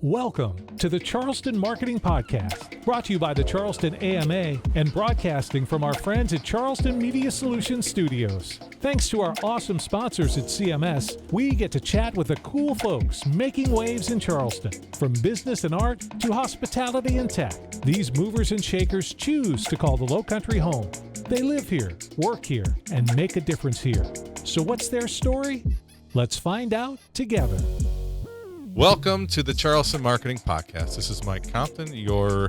Welcome to the Charleston Marketing Podcast, brought to you by the Charleston AMA and broadcasting from our friends at Charleston Media Solutions Studios. Thanks to our awesome sponsors at CMS, we get to chat with the cool folks making waves in Charleston. From business and art to hospitality and tech, these movers and shakers choose to call the Lowcountry home. They live here, work here, and make a difference here. So what's their story? Let's find out together. Welcome to the Charleston Marketing Podcast. This is Mike Compton, your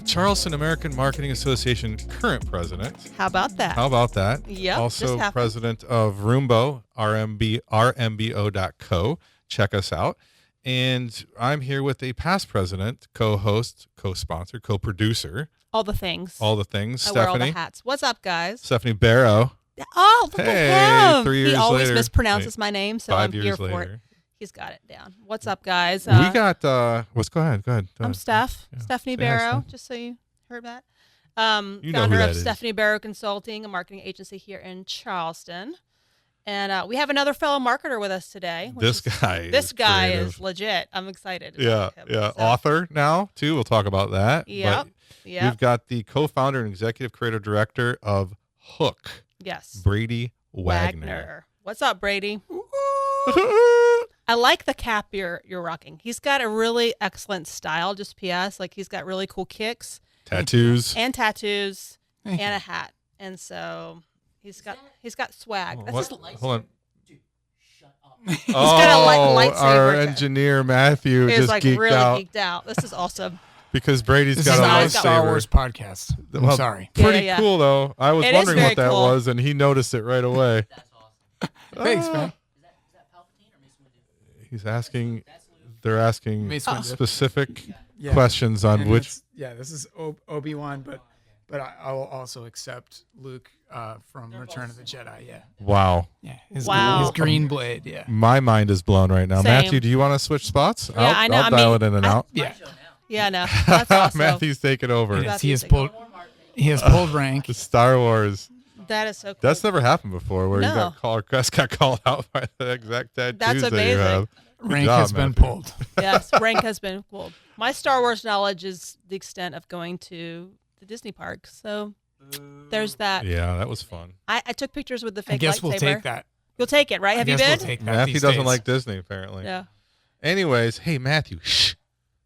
Charleston American Marketing Association current president. How about that? Yep. Also president of Roombo, rmbo.co. Check us out. And I'm here with a past president, co-host, co-sponsor, co-producer. All the things. Stephanie. Wear all the hats. What's up, guys? Stephanie Barrow. Oh, look at him. 3 years he always later. mispronounces my name, so I'm here for it. He's got it down. What's up, guys? We got, go ahead. I'm Steph, Yeah. Stephanie Say hi, Barrow, Steph. just so you heard that. You know who Founder that of is. Stephanie Barrow Consulting, a marketing agency here in Charleston. And we have another fellow marketer with us today. This guy is legit. I'm excited. to Yeah, talk to him. yeah. So, Author now, too. We'll talk about that. Yep. But we've got the co-founder and executive creative director of Hook, Yes. Brady Waggner. What's up, Brady? I like the cap you're rocking. He's got a really excellent style, just PS. Like, he's got really cool kicks. Tattoos. And tattoos and a hat. And so he's got swag. That's What? his, Hold on. Dude, shut up. He's got a lightsaber. Our engineer, Matthew, He's just like geeked really out geeked out. This is awesome. because Brady's This got is a not a lightsaber. Star Wars podcast. I'm Well, sorry. Pretty Yeah. cool, though. I was It is wondering very what that cool. was, and he noticed it right away. That's awesome. Thanks, man. Is that Palpatine or Mace Windu? He's asking, they're asking Mace Windu. specific Yeah. questions on And which. this is Obi-Wan, but I will also accept Luke from Return of the Jedi. Yeah. Wow. Yeah. Wow. His green blade. Yeah. My mind is blown right now. Same. Matthew, do you want to switch spots? Yeah, I know. I'll dial it in and out. Yeah. Show now. Yeah, no. That's awesome. Matthew's taking over. Yes, he has Matthew's pulled. He has pulled rank. The Star Wars. That is so cool. That's never happened before, where you No. got called out by the exact tattoos That's that you amazing. have. Good Rank job, has been Matthew. pulled. Yes, rank has been pulled. My Star Wars knowledge is the extent of going to the Disney park. So there's that. Yeah, that was fun. I took pictures with the fake I guess we'll lightsaber. take that. You'll take it, right? Have I you guess been? We'll take that Matthew these doesn't days. like Disney, apparently. Yeah. Anyways, hey, Matthew, shh.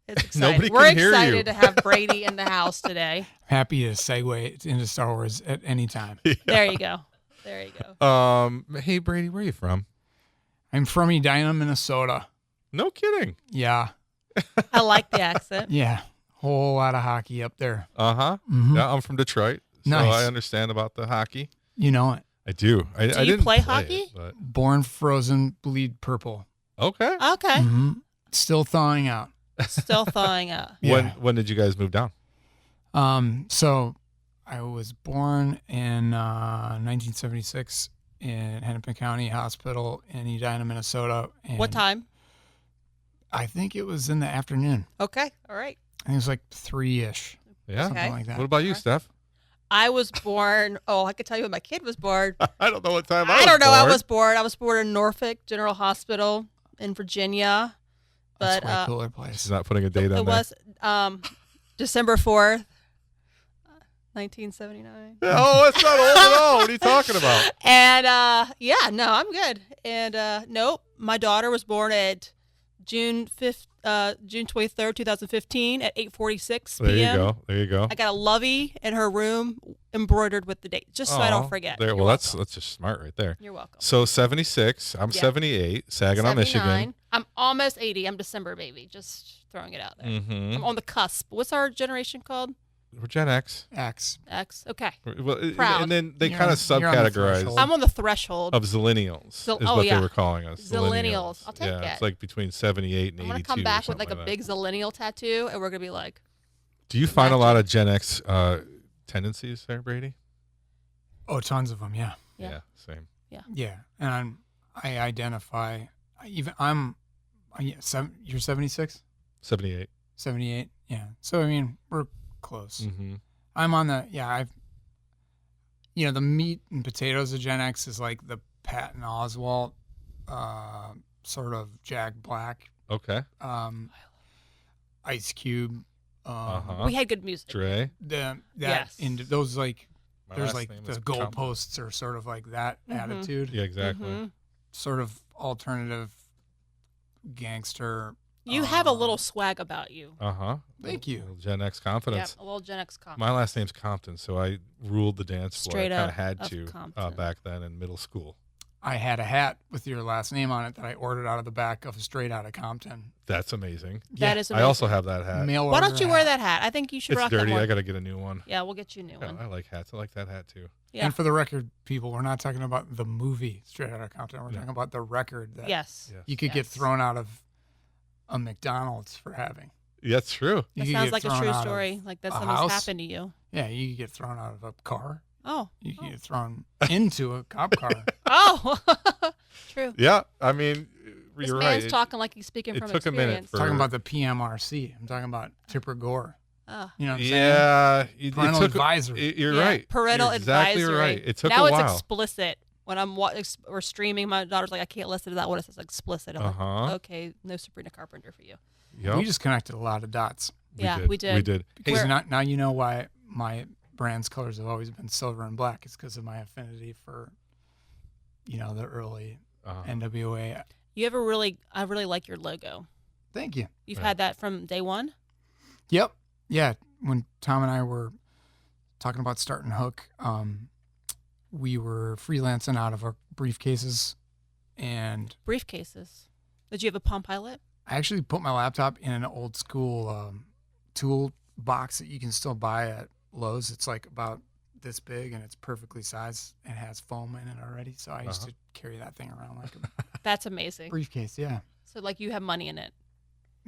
It's exciting. Nobody We're can hear you. excited to have Brady in the house today. Happy to segue into Star Wars at any time. There you go. There you go. Hey, Brady, where are you from? I'm from Edina, Minnesota. No kidding. Yeah. I like the accent. Yeah. Whole lot of hockey up there. Uh-huh. Mhm. Yeah, I'm from Detroit, so Nice. I understand about the hockey. You know it. I do. I you didn't play hockey? it, but Born frozen, bleed purple. okay. Okay. hmm Still thawing out. Still thawing out. Yeah. When did you guys move down? So I was born in 1976 in Hennepin County Hospital in Edina, Minnesota. And What time? I think it was in the afternoon. Okay. All right. I think it was like 3-ish, Yeah. Okay. something like that. What about you, Okay. Steph? I was born. Oh, I could tell you when my kid was born. I don't know what time I don't know. I was born in Norfolk General Hospital in Virginia. That's But a way cooler place. She's not putting a date on it there. was December 4th, 1979. Oh, that's not old at all. What are you talking about? And yeah, no, I'm good. And nope, my daughter was born at June 23rd, 2015 at 8:46 There p.m. you go. There you go. I got a lovey in her room embroidered with the date, just so I Aw, don't forget. There, You're well, welcome. that's just smart right there. You're welcome. So 76. I'm Yeah. 78. Saginaw, Michigan. 79. I'm almost 80. I'm December baby. Just throwing it out there. Mm-hmm. I'm on the cusp. What's our generation called? We're Gen X. X. X. Okay. Well, Proud. and then they You're kind on- of you're on the subcategorize threshold. I'm on the threshold. of zillennials is oh, what yeah. they were calling us. Zillennials. I'll take yeah, it. it's like between 78 and I'm 82 gonna come or back with something like a that. big zillennial tattoo, and we're gonna be like, Do you find a lot of Gen X tendencies there, Brady? Oh, tons of them. Yeah. Yeah. Same. Yeah. And I identify. You're 76, 78. 78. Yeah. So I mean, we're close. Mm-hmm. I'm on the the meat and potatoes of Gen X is like the Patton Oswalt, sort of Jack Black Okay. Ice Cube. We had good music. Dre. Yes. And those like My there's last like name the is goalposts are sort of like that attitude. Yeah, exactly. Mhm. Sort of alternative gangster. You have a little swag about you. Thank you. Little Gen X confidence. Yep, a little Gen X confidence. My last name's Compton, so I ruled the dance floor. Straight I kind up of had of to Compton. back then in middle school. I had a hat with your last name on it that I ordered out of the back of Straight Outta Compton. That's amazing. That is I amazing. also have that hat. Mail Why order don't you wear that hat? I think you should It's rock that dirty. more. I got to get a new one. Yeah, we'll get you a new Yeah, one. I like hats. I like that hat too. Yeah. And for the record, people, we're not talking about the movie Straight Outta Compton. We're talking about the record that Yes. you could get thrown out of a McDonald's for having. Yeah, that's true. You That could sounds get like a thrown true out of story. Like that a something's house. happened to you. Yeah, you could get thrown out of a car. Oh. You could get thrown into a cop car. Oh. True. Yeah, I mean, This you're man's right. talking like he's speaking it from took a minute experience. for- Talking about the PMRC. I'm talking about Tipper Gore. Oh. You know what I'm saying? Yeah, Parental advisory. You're Yeah, right. Parental You're exactly advisory. right. It took now a it's while. explicit. When I'm we're streaming, my daughter's like, I can't listen to that one. It says explicit. I'm like, okay, no Sabrina Carpenter for you. Yep. We just connected a lot of dots. We Yeah, did. we did. We did. Because Where- now you know why my brand's colors have always been silver and black. It's because of my affinity for, the early NWA. I really like your logo. Thank you. You've had that from day one? Yep. Yeah. When Tom and I were talking about starting Hook, we were freelancing out of our briefcases, and Briefcases. Did you have a Palm Pilot? I actually put my laptop in an old school tool box that you can still buy at Lowe's. It's like about this big, and it's perfectly sized and has foam in it already. So I used to carry that thing around like a That's amazing. briefcase. Yeah. So like you have money in it.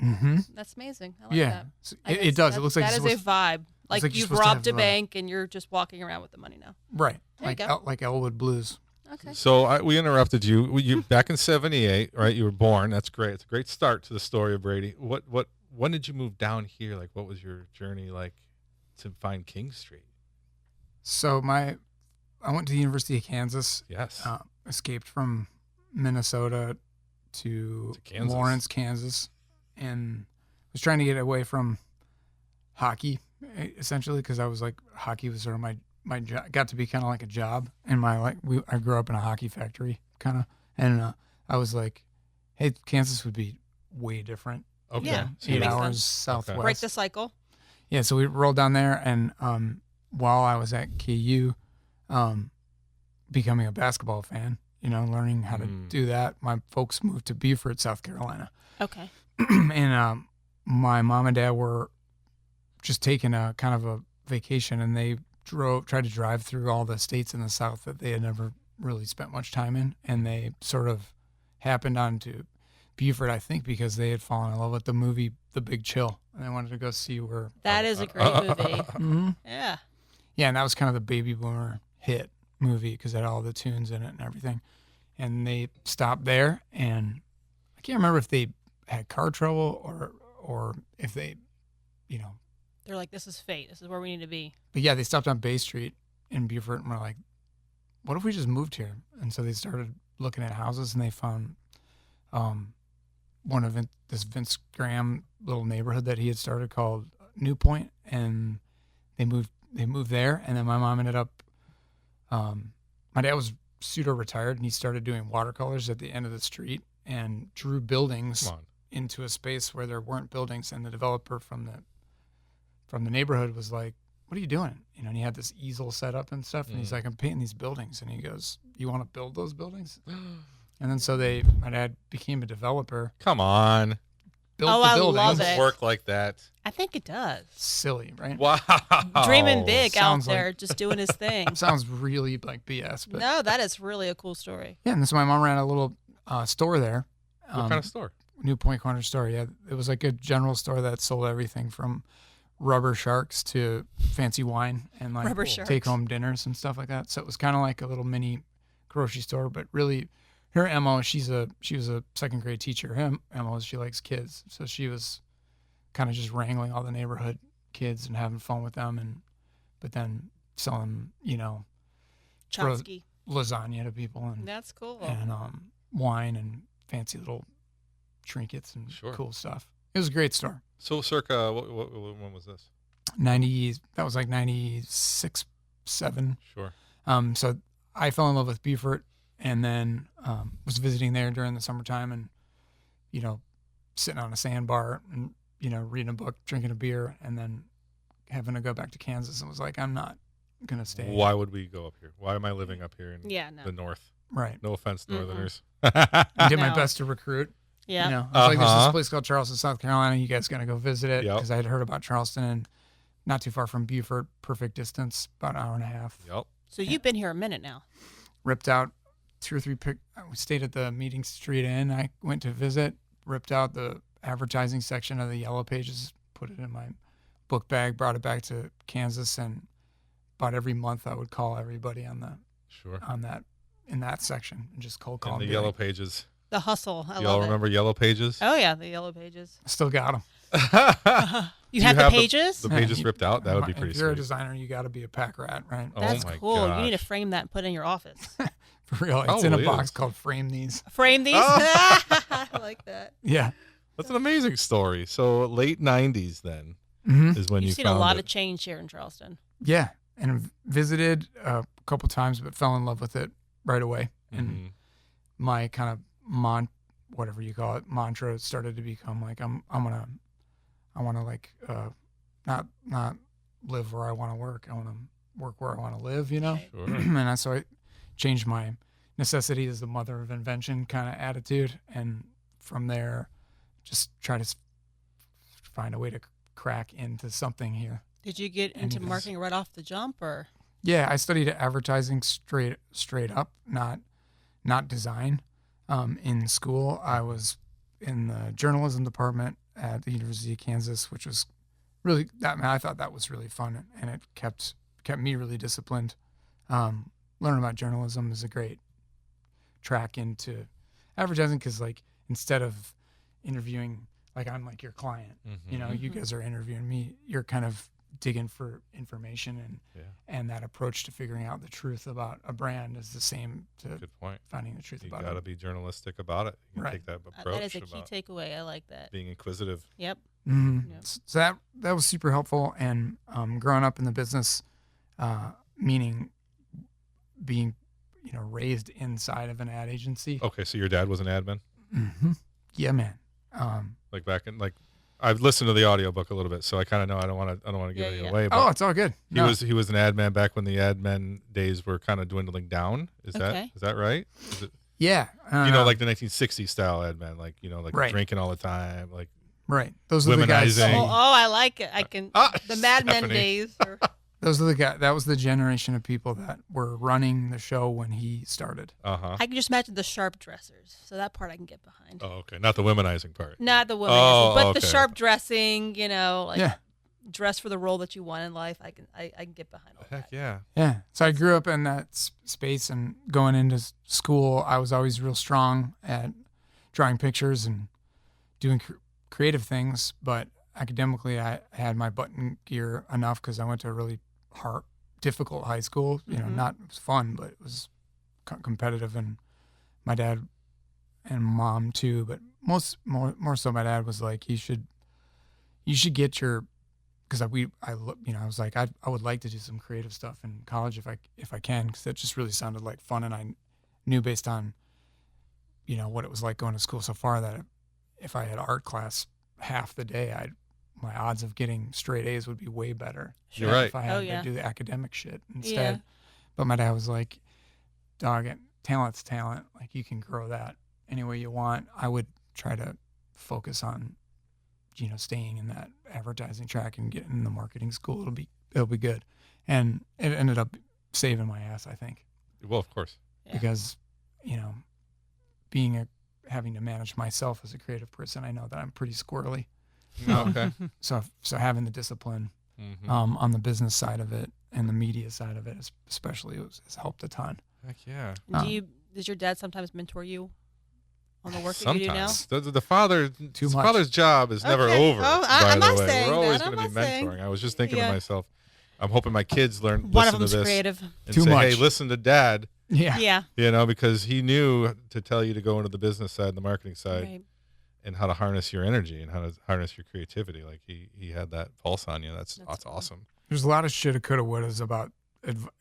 Mm-hmm. That's amazing. I like Yeah. that. So I it guess does. It looks like that you're is a vibe. Like like you're you've supposed to robbed a have, bank and you're just walking around with the money now. right. There you Like go. like Elwood Blues. Okay. So we interrupted you. You back in '78, right? You were born. That's great. It's a great start to the story of Brady. When did you move down here? Like, what was your journey like to find King Street? So I went to the University of Kansas. Yes. Escaped from Minnesota to Kansas. Lawrence, Kansas, and was trying to get away from hockey, essentially, because I was like, hockey was sort of my job, got to be kind of like a job in my life. I grew up in a hockey factory, kind of, and I was like, hey, Kansas would be way different. Okay. Yeah. So you 8 makes hours sense. southwest. Break the cycle. Yeah, so we rolled down there, and while I was at KU, becoming a basketball fan, learning how to do that, my folks moved to Beaufort, South Carolina. Okay. And my mom and dad were just taking a kind of a vacation, and they tried to drive through all the states in the South that they had never really spent much time in, and they sort of happened onto Beaufort, I think, because they had fallen in love with the movie The Big Chill, and they wanted to go see where. That is a great movie. Mm-hmm. Yeah. Yeah, and that was kind of the baby boomer hit movie because it had all the tunes in it and everything. And they stopped there, and I can't remember if they had car trouble or if they, They're like, this is fate. This is where we need to be. But yeah, they stopped on Bay Street in Beaufort and were like, what if we just moved here? And so they started looking at houses, and they found one of this Vince Graham little neighborhood that he had started called New Point, and they moved there. And then my mom ended up, my dad was pseudo-retired, and he started doing watercolors at the end of the street and drew buildings Come on. into a space where there weren't buildings. And the developer from the neighborhood was like, what are you doing? And he had this easel set up and stuff. And he's like, I'm painting these buildings. And he goes, you want to build those buildings? And then so my dad became a developer, Come on. built Oh, the I buildings. love Doesn't it. work like that. I think it does. Silly, right? Wow. Dreaming big out sounds there, like- just doing his thing. Sounds really like BS, but No, that is really a cool story. yeah. And so my mom ran a little store there. What kind of store? New Point Corner store. Yeah, it was like a general store that sold everything from rubber sharks to fancy wine and like Rubber sharks. take home dinners and stuff like that. So it was kind of like a little mini grocery store, but really her MO, she was a second grade teacher. Her MO is she likes kids. So she was kind of just wrangling all the neighborhood kids and having fun with them, but then selling, Chomsky. lasagna to people and That's cool. wine and fancy little trinkets and Sure. cool stuff. It was a great store. So circa, when was this? 90, that was like 96, 7. Sure. So I fell in love with Beaufort, and then was visiting there during the summertime, and sitting on a sandbar and reading a book, drinking a beer, and then having to go back to Kansas, and was like, I'm not gonna stay. Why would we go up here? Why am I living up here in the north? Right. No offense, Northerners. I did my No. best to recruit. Yeah. I was like, there's Uh-huh. this place called Charleston, South Carolina. You guys gotta go visit it, Yep. because I had heard about Charleston, and not too far from Beaufort, perfect distance, about an hour and a half. Yep. So you've been here a minute now. Ripped out 2 or 3 we stayed at the Meeting Street Inn. I went to visit, ripped out the advertising section of the Yellow Pages, put it in my book bag, brought it back to Kansas, and about every month I would call everybody in that section and just cold call In the them. Yellow Pages. The hustle. I Y'all love remember Yellow Pages? it. Oh yeah, the yellow pages. I still got them. You Do have the pages? The pages ripped out? That would be If pretty you're a sweet. designer, you got to be a pack rat, right? Oh That's my cool. You need to gosh. frame that and put it in your office. For real. It's in a Probably box is. called Frame These. Frame these. Oh. I like that. Yeah. That's an amazing story. So late 90s then Mm-hmm. is when You've you seen found a lot it. of change here in Charleston. Yeah. And visited a couple times, but fell in love with it right away. And Mhm. my kind of whatever you call it, mantra started to become like, I want to like, not live where I want to work. I want to work where I want to live, Sure. And so I changed my necessity is the mother of invention kind of attitude. And from there, just try to find a way to crack into something here. Did you get into Anyways. marketing right off the jump, or? Yeah, I studied advertising straight up, not design. In school, I was in the journalism department at the University of Kansas, which was really I thought that was really fun, and it kept me really disciplined. Learning about journalism is a great track into advertising, because like instead of interviewing, like I'm like your client, Mhm. you guys are interviewing me. You're kind of digging for information, and that approach to figuring out the truth about a brand is the same to Good point. finding the truth You about got to it. be journalistic about it. You can Right. take that approach That is a key about takeaway. I like that. being inquisitive. Yep. Mm-hmm. Yep. So that was super helpful. And growing up in the business, meaning being raised inside of an ad agency. Okay, so your dad was an admin? Mm-hmm. Yeah, man. Like back in I've listened to the audiobook a little bit, so I kind of know I don't want to give Yeah, anything yeah. away. Oh, But it's all good. he was an admin back when the admin days were kind of dwindling down. Is Okay. that right? Is it, Yeah. like the 1960s style admin, like Right. drinking all the time, like right. Those are the guys. Womenizing. Oh, I like it. I can. The Mad Men Stephanie. days. Those are the guys. That was the generation of people that were running the show when he started. Uh-huh. I can just imagine the sharp dressers. So that part I can get behind. Oh, okay. Not the womenizing part. Not the women, Oh, but okay. the sharp dressing. Yeah. Dress for the role that you want in life. I can get behind all Heck that. yeah. Yeah. So I grew up in that space, and going into school, I was always real strong at drawing pictures and doing creative things. But academically, I had my butt in gear enough because I went to a really difficult high school. Not it was fun, but it was competitive. And my dad and mom too, but more so my dad was like, you should get your, because I was like, I would like to do some creative stuff in college if I can, because that just really sounded like fun, and I knew based on what it was like going to school so far that if I had art class half the day, my odds of getting straight A's would be way better. You're right. If I had yeah. to do the academic shit instead. Yeah. But my dad was like, dog, talent's talent. Like, you can grow that any way you want. I would try to focus on, staying in that advertising track and getting in the marketing school. It'll be good. And it ended up saving my ass, I think, Well, of course. Yeah. because, having to manage myself as a creative person, I know that I'm pretty squirrely. Okay. So having the discipline Mhm. on the business side of it and the media side of it, especially, has helped a ton. Heck yeah. Does your dad sometimes mentor you on the work that you do now? Sometimes. The father's job is never Okay. over. Oh, by I'm the not way. saying We're always that. I'm going to be not saying- mentoring. I was just thinking Yeah. to myself, I'm hoping my kids One of listen to them's this creative. and Too say, much. hey, listen to dad, Yeah. Yeah. because he knew to tell you to go into the business side and the marketing side. Right. and how to harness your energy and how to harness your creativity. Like he had that pulse on you. That's That's cool. awesome. There's a lot of shoulda, coulda, wouldas about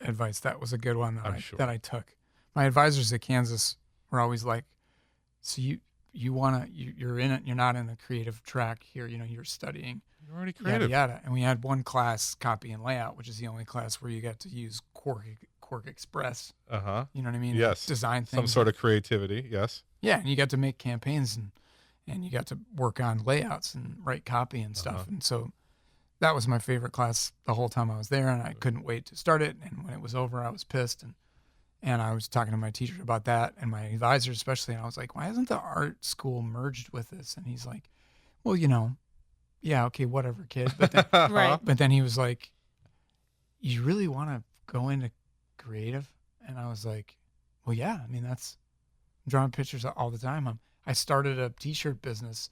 advice. That was a good one I'm sure. that I took. My advisors at Kansas were always like, so you're in it, you're not in a creative track here, you're studying You're already yada creative. yada. And we had one class, copy and layout, which is the only class where you got to use Quark Express. You know what I mean? Yes. Design things. Some sort of creativity. Yes. Yeah, and you got to make campaigns and you got to work on layouts and write copy and stuff. And so that was my favorite class the whole time I was there, and I couldn't wait to start it. And when it was over, I was pissed. And I was talking to my teacher about that and my advisor especially. And I was like, why isn't the art school merged with this? And he's like, well, yeah, okay, whatever, kid. But then, Right. but then he was like, you really want to go into creative? And I was like, well, yeah. I mean, I'm drawing pictures all the time. I started a T-shirt business,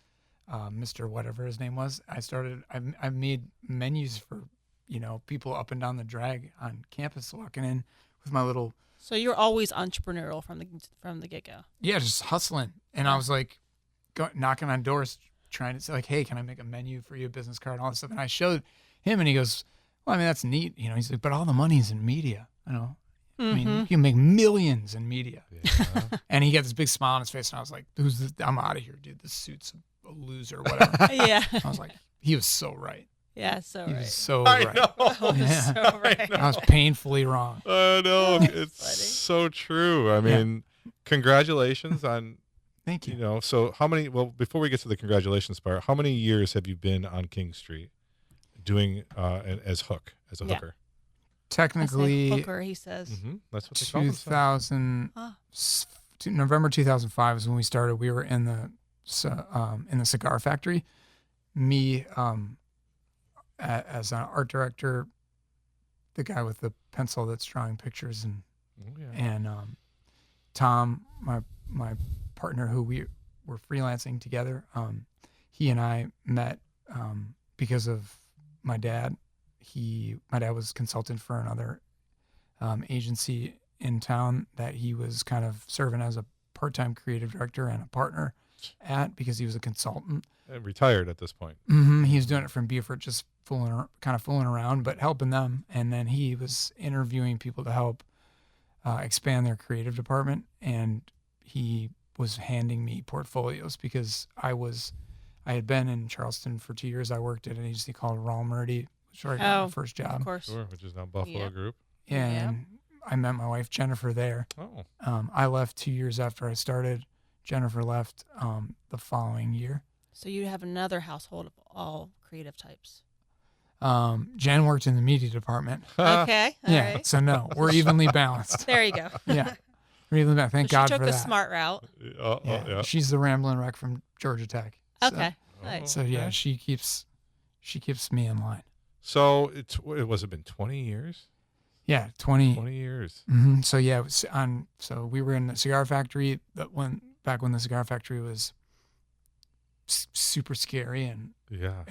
Mr. Whatever his name was. I made menus for, people up and down the drag on campus walking in with my little. So you're always entrepreneurial from the get-go. Yeah, just hustling. And I was like, knocking on doors, trying to say like, hey, can I make a menu for you, a business card, and all this stuff. And I showed him, and he goes, well, I mean, that's neat. He's like, but all the money's in media. I mean, you can make millions in media. Yeah. And he got this big smile on his face, and I was like, I'm out of here, dude. This suit's a loser, whatever. Yeah. I was like, he was so right. Yeah, so He right. was so I right. know. Yeah. So right. I was painfully wrong. I know. It's funny. so true. I mean, congratulations on, Thank you. so how many, well, before we get to the congratulations part, how many years have you been on King Street doing as a hooker? Yeah. I say Technically, hooker, he says. That's what they call themselves. 2000, Ah. November 2005 is when we started. We were in the cigar factory. Me, as an art director, the guy with the pencil that's drawing pictures, and Oh, yeah. and Tom, my partner, who we were freelancing together. He and I met because of my dad. My dad was consultant for another agency in town that he was kind of serving as a part-time creative director and a partner at, because he was a consultant. And retired at this point. He was doing it from Beaufort, just fooling around, but helping them. And then he was interviewing people to help expand their creative department. And he was handing me portfolios because I had been in Charleston for 2 years. I worked at an agency called Raul Murdy, which I got my first job. Of course. Sure, which is now Buffalo Yeah. Group. And I met my wife, Jennifer, there. Oh. I left 2 years after I started. Jennifer left the following year. So you have another household of all creative types. Jen worked in the media department. Okay. All Yeah, right. so no, we're evenly balanced. There you go. Yeah, we're evenly balanced. Thank So God she took for the that. smart route. Yeah. She's the rambling wreck from Georgia Tech. So- Okay. Nice. So yeah, she keeps me in line. So it was it been 20 years? Yeah, 20. 20 years. So yeah, it was so we were in the cigar factory back when the cigar factory was super scary and Yeah.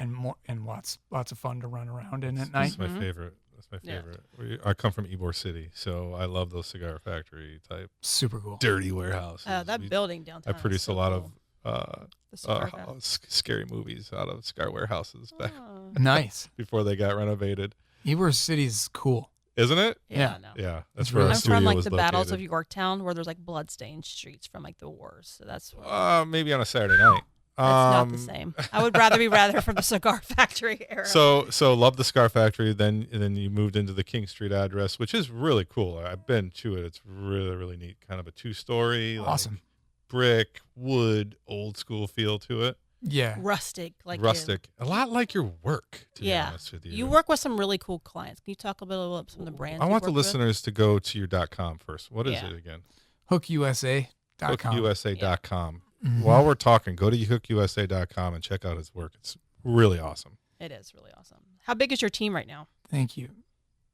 lots of fun to run around in at night. That's my favorite. That's my Yeah. favorite. I come from Ybor City, so I love those cigar factory type Super cool. dirty warehouses. That building I downtown. is produce so a lot cool. of The cigar factory. scary movies out of cigar warehouses back Oh. Nice. before they got renovated, Ybor City's cool. isn't it? Yeah. No. Yeah, that's It's where really our I'm studio from like was the battles of located. Yorktown, where there's like bloodstained streets from like the wars. So that's where Maybe on a Saturday night. that's not the same. I would rather be from the cigar factory era. So love the cigar factory. Then you moved into the King Street address, which is really cool. I've been to it. It's really, really neat. Kind of a 2-story, Awesome. like brick, wood, old school feel to it. Yeah. rustic, like Rustic, a lot like your work. To be Yeah, honest with you, you work with some really cool clients. Can you talk a bit about some of the brands? I you've want the worked with? listeners to go to your .com first. What is Yeah. it again? HookUSA.com. HookUSA.com. Mhm. While we're talking, go to HookUSA.com and check out his work. It's really awesome. It is really awesome. How big is your team right now? Thank you.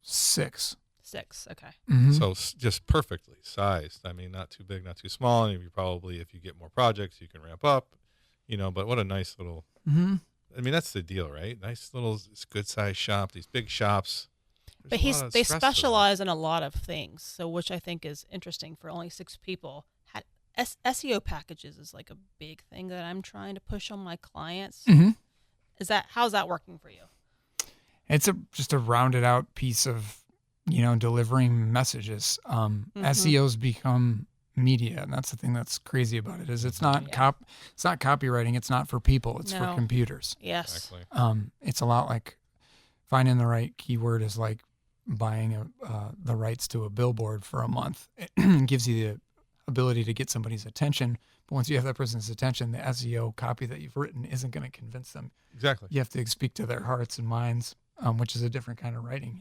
6. 6. Okay. Mhm. So just perfectly sized. I mean, not too big, not too small. And you probably, if you get more projects, you can ramp up. But what a nice little. Mhm. I mean, that's the deal, right? Nice little, good sized shop. These big shops. But There's a lot of they stress to them. specialize in a lot of things, so which I think is interesting for only 6 people. SEO packages is like a big thing that I'm trying to push on my clients. Mm-hmm. How's that working for you? It's just a rounded out piece of, delivering messages. SEO's become media, and that's the thing that's crazy about it is it's not it's not copywriting. It's not for people. It's for computers. Yes. Exactly. It's a lot like finding the right keyword is like buying the rights to a billboard for a month. It gives you the ability to get somebody's attention, but once you have that person's attention, the SEO copy that you've written isn't going to convince them. Exactly. You have to speak to their hearts and minds, which is a different kind of writing,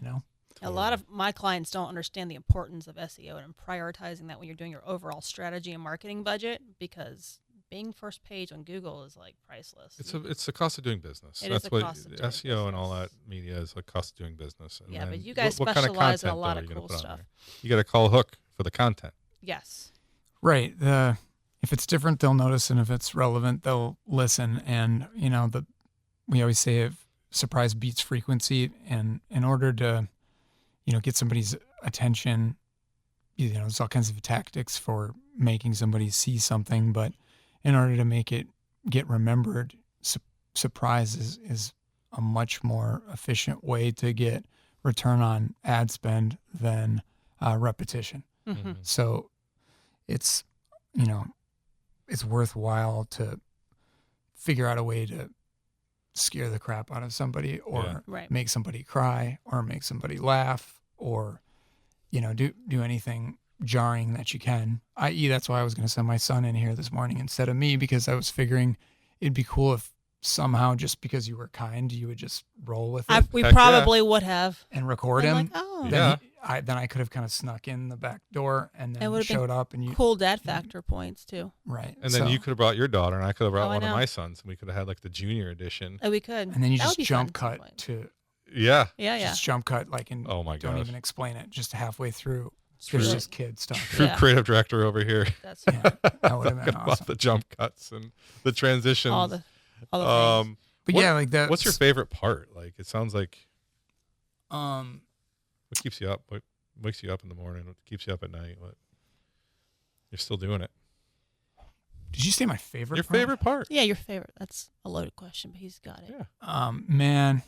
A lot of my clients don't understand the importance of SEO and prioritizing that when you're doing your overall strategy and marketing budget, because being first page on Google is like priceless. It's the cost of doing business. It That's is the what cost of doing SEO and all business. that media is, like cost of doing business. And Yeah, then but you guys what kind of specialize in a content, lot though, of are you gonna cool put on stuff. there? You got to call a hook for the content. Yes. Right. If it's different, they'll notice, and if it's relevant, they'll listen. And we always say if surprise beats frequency, and in order to get somebody's attention, there's all kinds of tactics for making somebody see something, but in order to make it get remembered, surprise is a much more efficient way to get return on ad spend than repetition. Mm-hmm. So it's it's worthwhile to figure out a way to scare the crap out of somebody, or Right. make somebody cry, or make somebody laugh, or do anything jarring that you can. I.e., that's why I was going to send my son in here this morning instead of me, because I was figuring it'd be cool if somehow, just because you were kind, you would just roll with it We Heck probably would have. and record been him. like, oh, Yeah. Then I could have kind of snuck in the back door and It then would've been showed up, and you cool dad factor points too. right. And then So- you could have brought your daughter, and I could have brought Oh, I one of know. my sons, and we could have had like the junior edition. Oh, we could. and then you That just would be fun jump at some cut point. to Yeah. Yeah. just jump cut like in Oh my don't gosh. even explain it, just halfway through. True. There's just kid stuff. True Yeah. creative director over here. That's Yeah, that would have been About awesome. the jump cuts and the transitions. all the things. But What- yeah, like that. What's your favorite part? Like, it sounds like Um, what keeps you up? What wakes you up in the morning? What keeps you up at night? What you're still doing it? did you say my favorite? Your part? favorite part? Yeah, your favorite. That's a loaded question, but he's got it. Yeah. Man,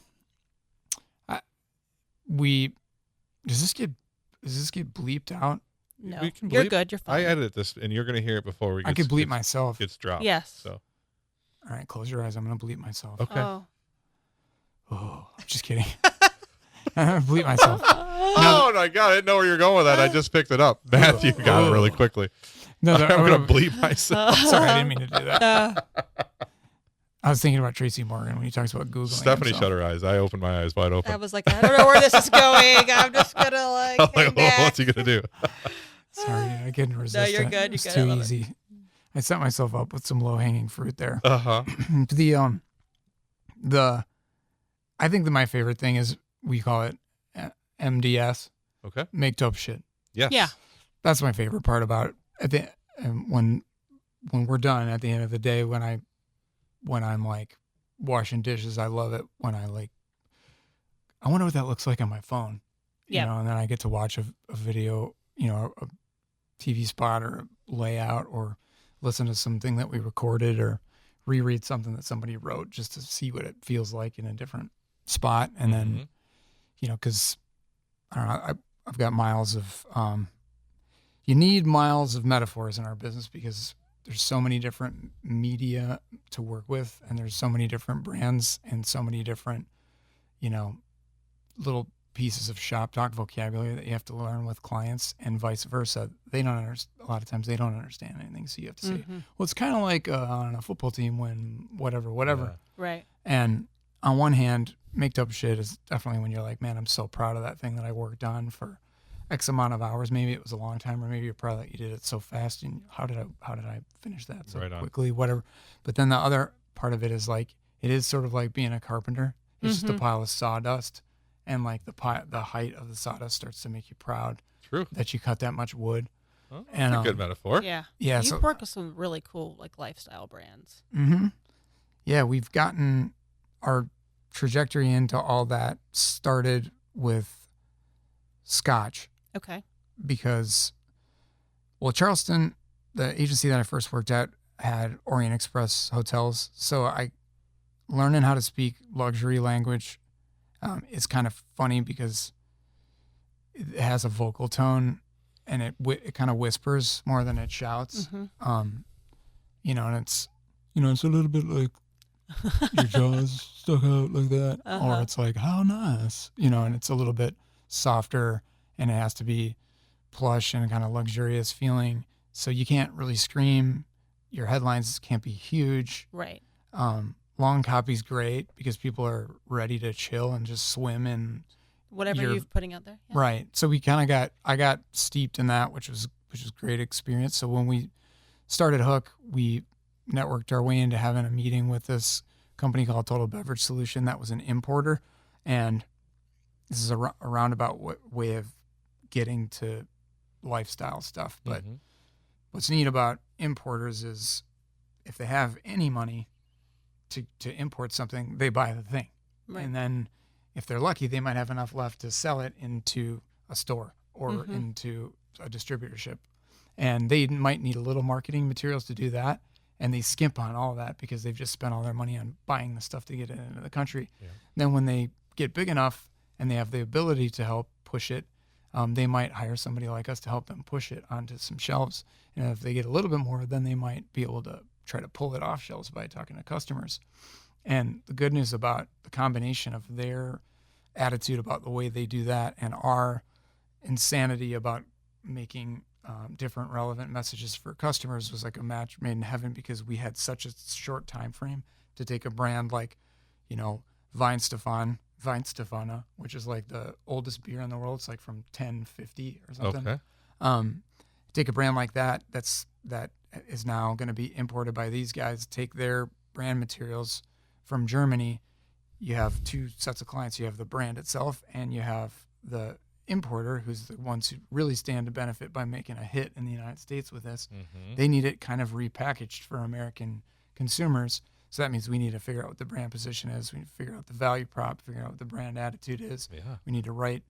does this get bleeped out? No, We can you're bleep. good. You're fine. I edit this, and you're gonna hear it before we. I could bleep myself. Gets dropped. Yes. So All right, close your eyes. I'm gonna bleep myself. okay. Oh. Oh, just kidding. I'm gonna bleep myself. Oh my god! I didn't know where you're going with that. I just picked it up. Matthew got it really quickly. No, I'm gonna bleep myself. Sorry, I didn't mean to do that. I was thinking about Tracy Morgan when he talks about Googling. Stephanie himself. shut her eyes. I opened my eyes wide open. I was like, I don't know where this is going. I'm just gonna like. I'm hang like, back. what's he gonna do? Sorry, I couldn't resist. you're it. good, It's you're good. I too love it. easy. I set myself up with some low hanging fruit there. Uh huh. I think that my favorite thing is we call it MDS, Okay. make dope shit. Yes. Yeah. That's my favorite part about it. When we're done at the end of the day, when I'm like washing dishes, I love it when I wonder what that looks like on my phone. Yeah. And then I get to watch a video, a TV spot or a layout, or listen to something that we recorded, or reread something that somebody wrote, just to see what it feels like in a different spot. And then, because I don't know, I've got miles of, you need miles of metaphors in our business, because there's so many different media to work with, and there's so many different brands and so many different, little pieces of shop talk vocabulary that you have to learn with clients, and vice versa. They don't understand. A lot of times they don't understand anything, so you have to say, well, it's kind of like on a football team when whatever. Right. And on one hand, make dope shit is definitely when you're like, man, I'm so proud of that thing that I worked on for X amount of hours. Maybe it was a long time, or maybe you're proud that you did it so fast, and how did I finish that so Right on. quickly, whatever. But then the other part of it is like, it is sort of like being a carpenter. It's just a pile of sawdust, and like the height of the sawdust starts to make you proud True. that you cut that much wood. Oh, And, that's a good metaphor. Yeah. Yeah, You so work with some really cool like lifestyle brands. yeah, we've gotten our trajectory into all that started with Scotch. Okay. Because, well, Charleston, the agency that I first worked at had Orient Express hotels. So learning how to speak luxury language is kind of funny because it has a vocal tone and it kind of whispers more than it shouts. And it's, it's a little bit like your jaws stuck out like that. Or it's like, how nice, and it's a little bit softer and it has to be plush and kind of luxurious feeling. So you can't really scream. Your headlines can't be huge. Right. Long copy's great because people are ready to chill and just swim in whatever you're putting out there. Yeah. Right. So we kind of I got steeped in that, which was great experience. So when we started Hook, we networked our way into having a meeting with this company called Total Beverage Solution that was an importer. And this is a roundabout way of getting to lifestyle stuff. But what's neat about importers is if they have any money to import something, they buy the thing. Right. And then if they're lucky, they might have enough left to sell it into a store or into a distributorship. And they might need a little marketing materials to do that. And they skimp on all that because they've just spent all their money on buying the stuff to get it into the country. Yeah. Then when they get big enough and they have the ability to help push it, they might hire somebody like us to help them push it onto some shelves. And if they get a little bit more, then they might be able to try to pull it off shelves by talking to customers. And the good news about the combination of their attitude about the way they do that and our insanity about making different relevant messages for customers was like a match made in heaven because we had such a short time frame to take a brand like, Weihenstephaner, which is like the oldest beer in the world. It's like from 1050 or something. Okay. Take a brand like that that is now going to be imported by these guys, take their brand materials from Germany. You have two sets of clients. You have the brand itself and you have the importer, who's the ones who really stand to benefit by making a hit in the United States with this. They need it kind of repackaged for American consumers. So that means we need to figure out what the brand position is. We need to figure out the value prop, figure out what the brand attitude is. Yeah. We need to write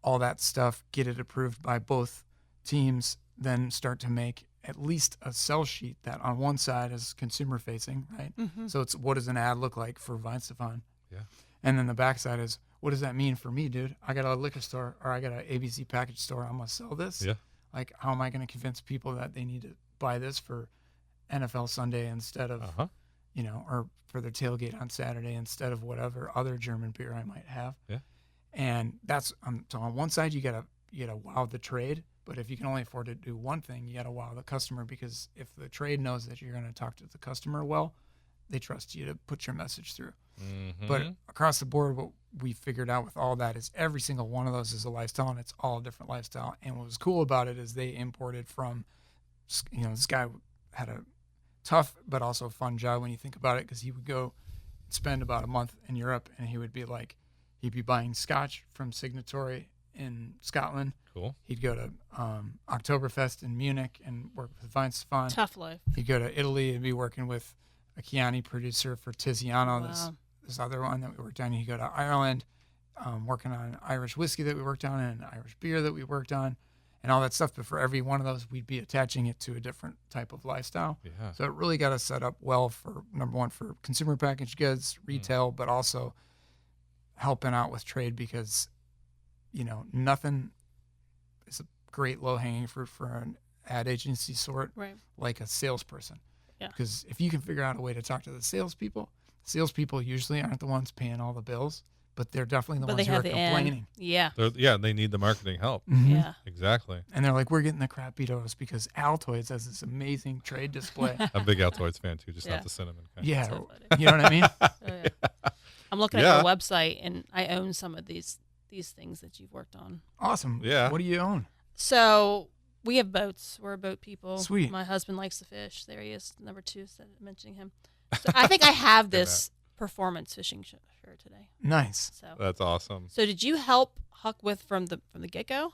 all that stuff, get it approved by both teams, then start to make at least a sell sheet that on one side is consumer facing, right? So it's what does an ad look like for Weihenstephaner? Yeah. And then the backside is, what does that mean for me, dude? I got a liquor store or I got an ABC package store. I'm going to sell this. Yeah. Like, how am I going to convince people that they need to buy this for NFL Sunday instead of, or for their tailgate on Saturday instead of whatever other German beer I might have. Yeah. And that's, so on one side, you gotta wow the trade. But if you can only afford to do one thing, you got to wow the customer, because if the trade knows that you're going to talk to the customer well, they trust you to put your message through. But across the board, what we figured out with all that is every single one of those is a lifestyle, and it's all a different lifestyle. And what was cool about it is they imported from, this guy had a tough but also fun job when you think about it, because he would go spend about a month in Europe, and he'd be buying scotch from Signatory in Scotland. Cool. He'd go to Oktoberfest in Munich and work with Weihenstephaner. Tough life. He'd go to Italy and be working with a Chianti producer for Tiziano, this other one that we worked on. He'd go to Ireland, working on Irish whiskey that we worked on and Irish beer that we worked on and all that stuff. But for every one of those, we'd be attaching it to a different type of lifestyle. Yeah. So it really got us set up well for, number one, for consumer packaged goods, retail, but also helping out with trade, because nothing is a great low-hanging fruit for an ad agency sort, right, like a salesperson. Yeah. Because if you can figure out a way to talk to the salespeople usually aren't the ones paying all the bills, but they're definitely the ones who are complaining. Yeah. They need the marketing help. Yeah. Exactly. And they're like, we're getting the crap beat out of us because Altoids has this amazing trade display. I'm a big Altoids fan too, just not the cinnamon kind. Yeah. So you know what I mean? I'm looking at your website, and I own some of these things that you've worked on. Awesome. Yeah. What do you own? So we have boats. We're boat people. Sweet. My husband likes to fish. There he is, number 2, instead of mentioning him. So I think I have this performance fishing shirt today. Nice. So that's awesome. So did you help Huck with from the get-go?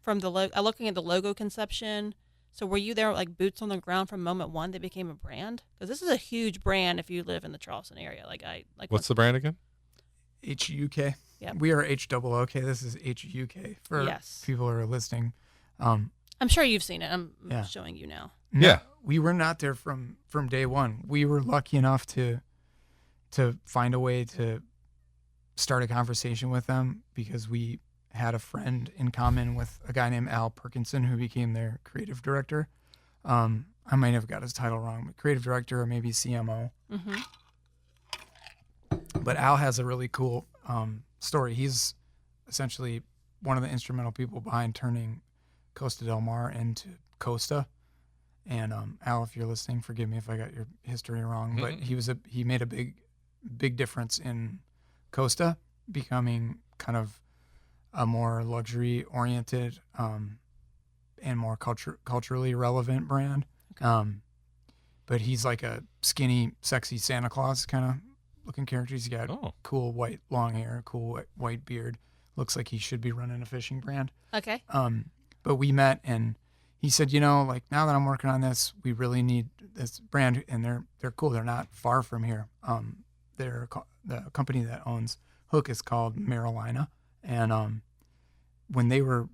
From the looking at the logo conception? So were you there like boots on the ground from moment one they became a brand? Because this is a huge brand if you live in the Charleston area. What's the brand again? HUK. Yeah. We are HOOK. This is HUK for people who are listening. And I'm sure you've seen it. I'm Yeah. showing you now. No, Yeah. we were not there from day one. We were lucky enough to find a way to start a conversation with them because we had a friend in common with a guy named Al Perkinson who became their creative director. I might have got his title wrong, but creative director or maybe CMO. Mm-hmm. But Al has a really cool story. He's essentially one of the instrumental people behind turning Costa del Mar into Costa. And Al, if you're listening, forgive me if I got your history wrong, but he made a big difference in Costa becoming kind of a more luxury oriented and more culturally relevant brand. But he's like a skinny, sexy Santa Claus kind of looking character. He's got cool white long hair, cool white beard. Looks like he should be running a fishing brand. Okay. But we met and he said, now that I'm working on this, we really need this brand, and they're cool. They're not far from here. The company that owns Hook is called Marolina, and when we were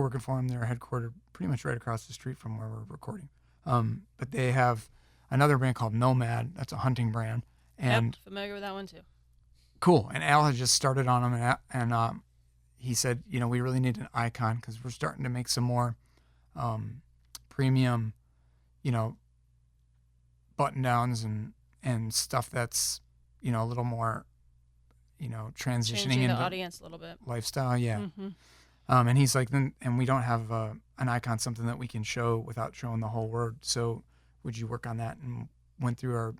working for them, they were headquartered pretty much right across the street from where we're recording. But they have another brand called Nomad. That's a hunting brand, and familiar with that one too. cool. And Al had just started on them, and he said, we really need an icon because we're starting to make some more premium, button downs and stuff that's, a little more, transitioning Changing into the audience a little bit. lifestyle. Yeah. Mm-hmm. And he's like, and we don't have an icon, something that we can show without showing the whole word. So would you work on that? And went through our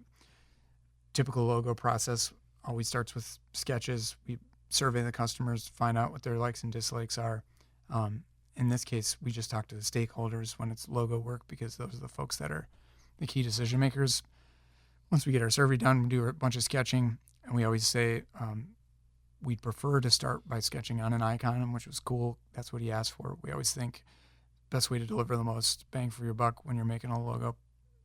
typical logo process. Always starts with sketches. We survey the customers, find out what their likes and dislikes are. In this case, we just talk to the stakeholders when it's logo work because those are the folks that are the key decision makers. Once we get our survey done, we do a bunch of sketching, and we always say we'd prefer to start by sketching on an icon, which was cool. That's what he asked for. We always think best way to deliver the most bang for your buck when you're making a logo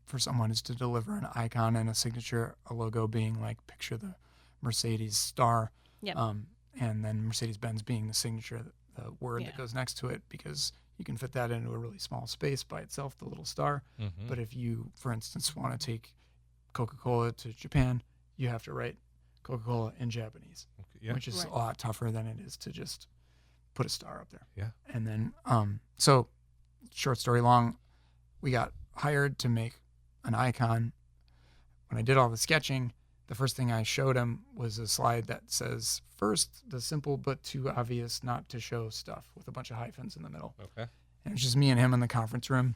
for someone is to deliver an icon and a signature, a logo being like, picture the Mercedes star. Yep. And then Mercedes-Benz being the signature, the word that goes next to it, because you can fit that into a really small space by itself, the little star. Mm-hmm. But if you, for instance, want to take Coca-Cola to Japan, you have to write Coca-Cola in Japanese, which is a lot tougher than it is to just put a star up there. Yeah. And then, so short story long, we got hired to make an icon. When I did all the sketching, the first thing I showed him was a slide that says, first, the simple but too obvious not to show stuff, with a bunch of hyphens in the middle. Okay. And it's just me and him in the conference room.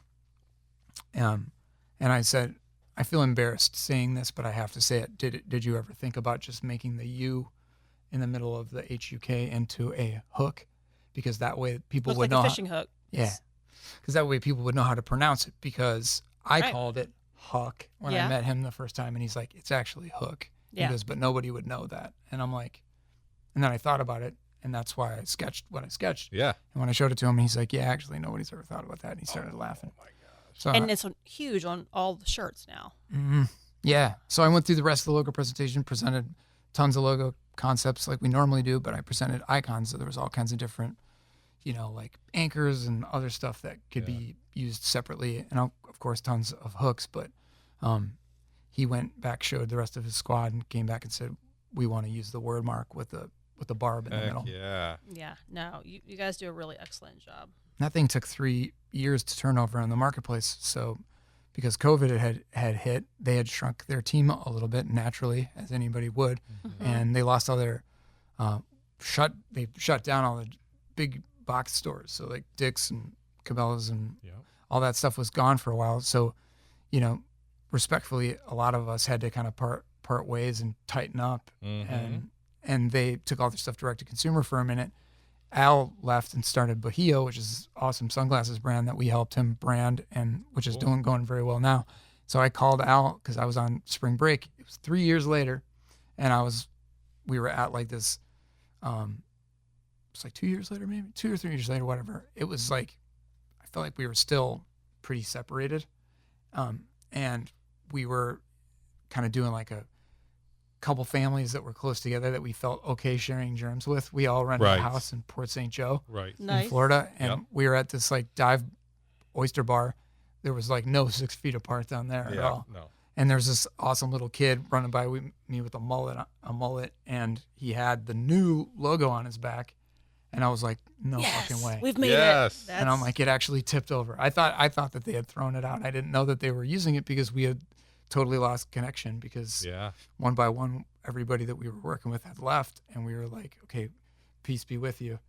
And I said, I feel embarrassed saying this, but I have to say it. Did you ever think about just making the U in the middle of the H-U-K into a hook? Because that way people Looks would like know. a fishing hook. Yeah. Because that way people would know how to pronounce it, because I called it Huck when I met him the first time, and he's like, it's actually Hook. Yeah. He goes, but nobody would know that. And I'm like, and then I thought about it, and that's why I sketched what I sketched. Yeah. And when I showed it to him, he's like, yeah, actually, nobody's ever thought about that. And he started laughing. Oh my gosh. So, And it's huge on all the shirts now. yeah. So I went through the rest of the logo presentation, presented tons of logo concepts like we normally do, but I presented icons. So there was all kinds of different, like anchors and other stuff that could be used separately. And of course, tons of hooks. But he went back, showed the rest of his squad, and came back and said, we want to use the word mark with the barb in the middle. Yeah. Yeah. No, you guys do a really excellent job. That thing took 3 years to turn over in the marketplace. So because COVID had hit, they had shrunk their team a little bit naturally, as anybody would. Mm-hmm. And they lost all their, they shut down all the big box stores. So like Dick's and Cabela's and all that stuff was gone for a while. So, respectfully, a lot of us had to kind of part ways and tighten up. Mm-hmm. And they took all their stuff direct to consumer for a minute. Al left and started Bahio, which is an awesome sunglasses brand that we helped him brand, and which is going very well now. So I called Al because I was on spring break. It was 3 years later, and we were at like this. It's like 2 years later, maybe 2 or 3 years later, whatever. It was like I felt like we were still pretty separated, and we were kind of doing like couple families that were close together that we felt okay sharing germs with. We all rented Right. a house in Port St. Joe Right. Nice. in Florida, and Yep. we were at this like dive oyster bar. There was like no 6 feet apart down there at Yeah. all. No. And there's this awesome little kid running by me with a mullet, and he had the new logo on his back, and I was like, no Yes, fucking way. we've made Yes. it. And I'm like, it actually tipped over. I thought that they had thrown it out. I didn't know that they were using it because we had totally lost connection because Yeah. one by one, everybody that we were working with had left, and we were like, okay, peace be with you.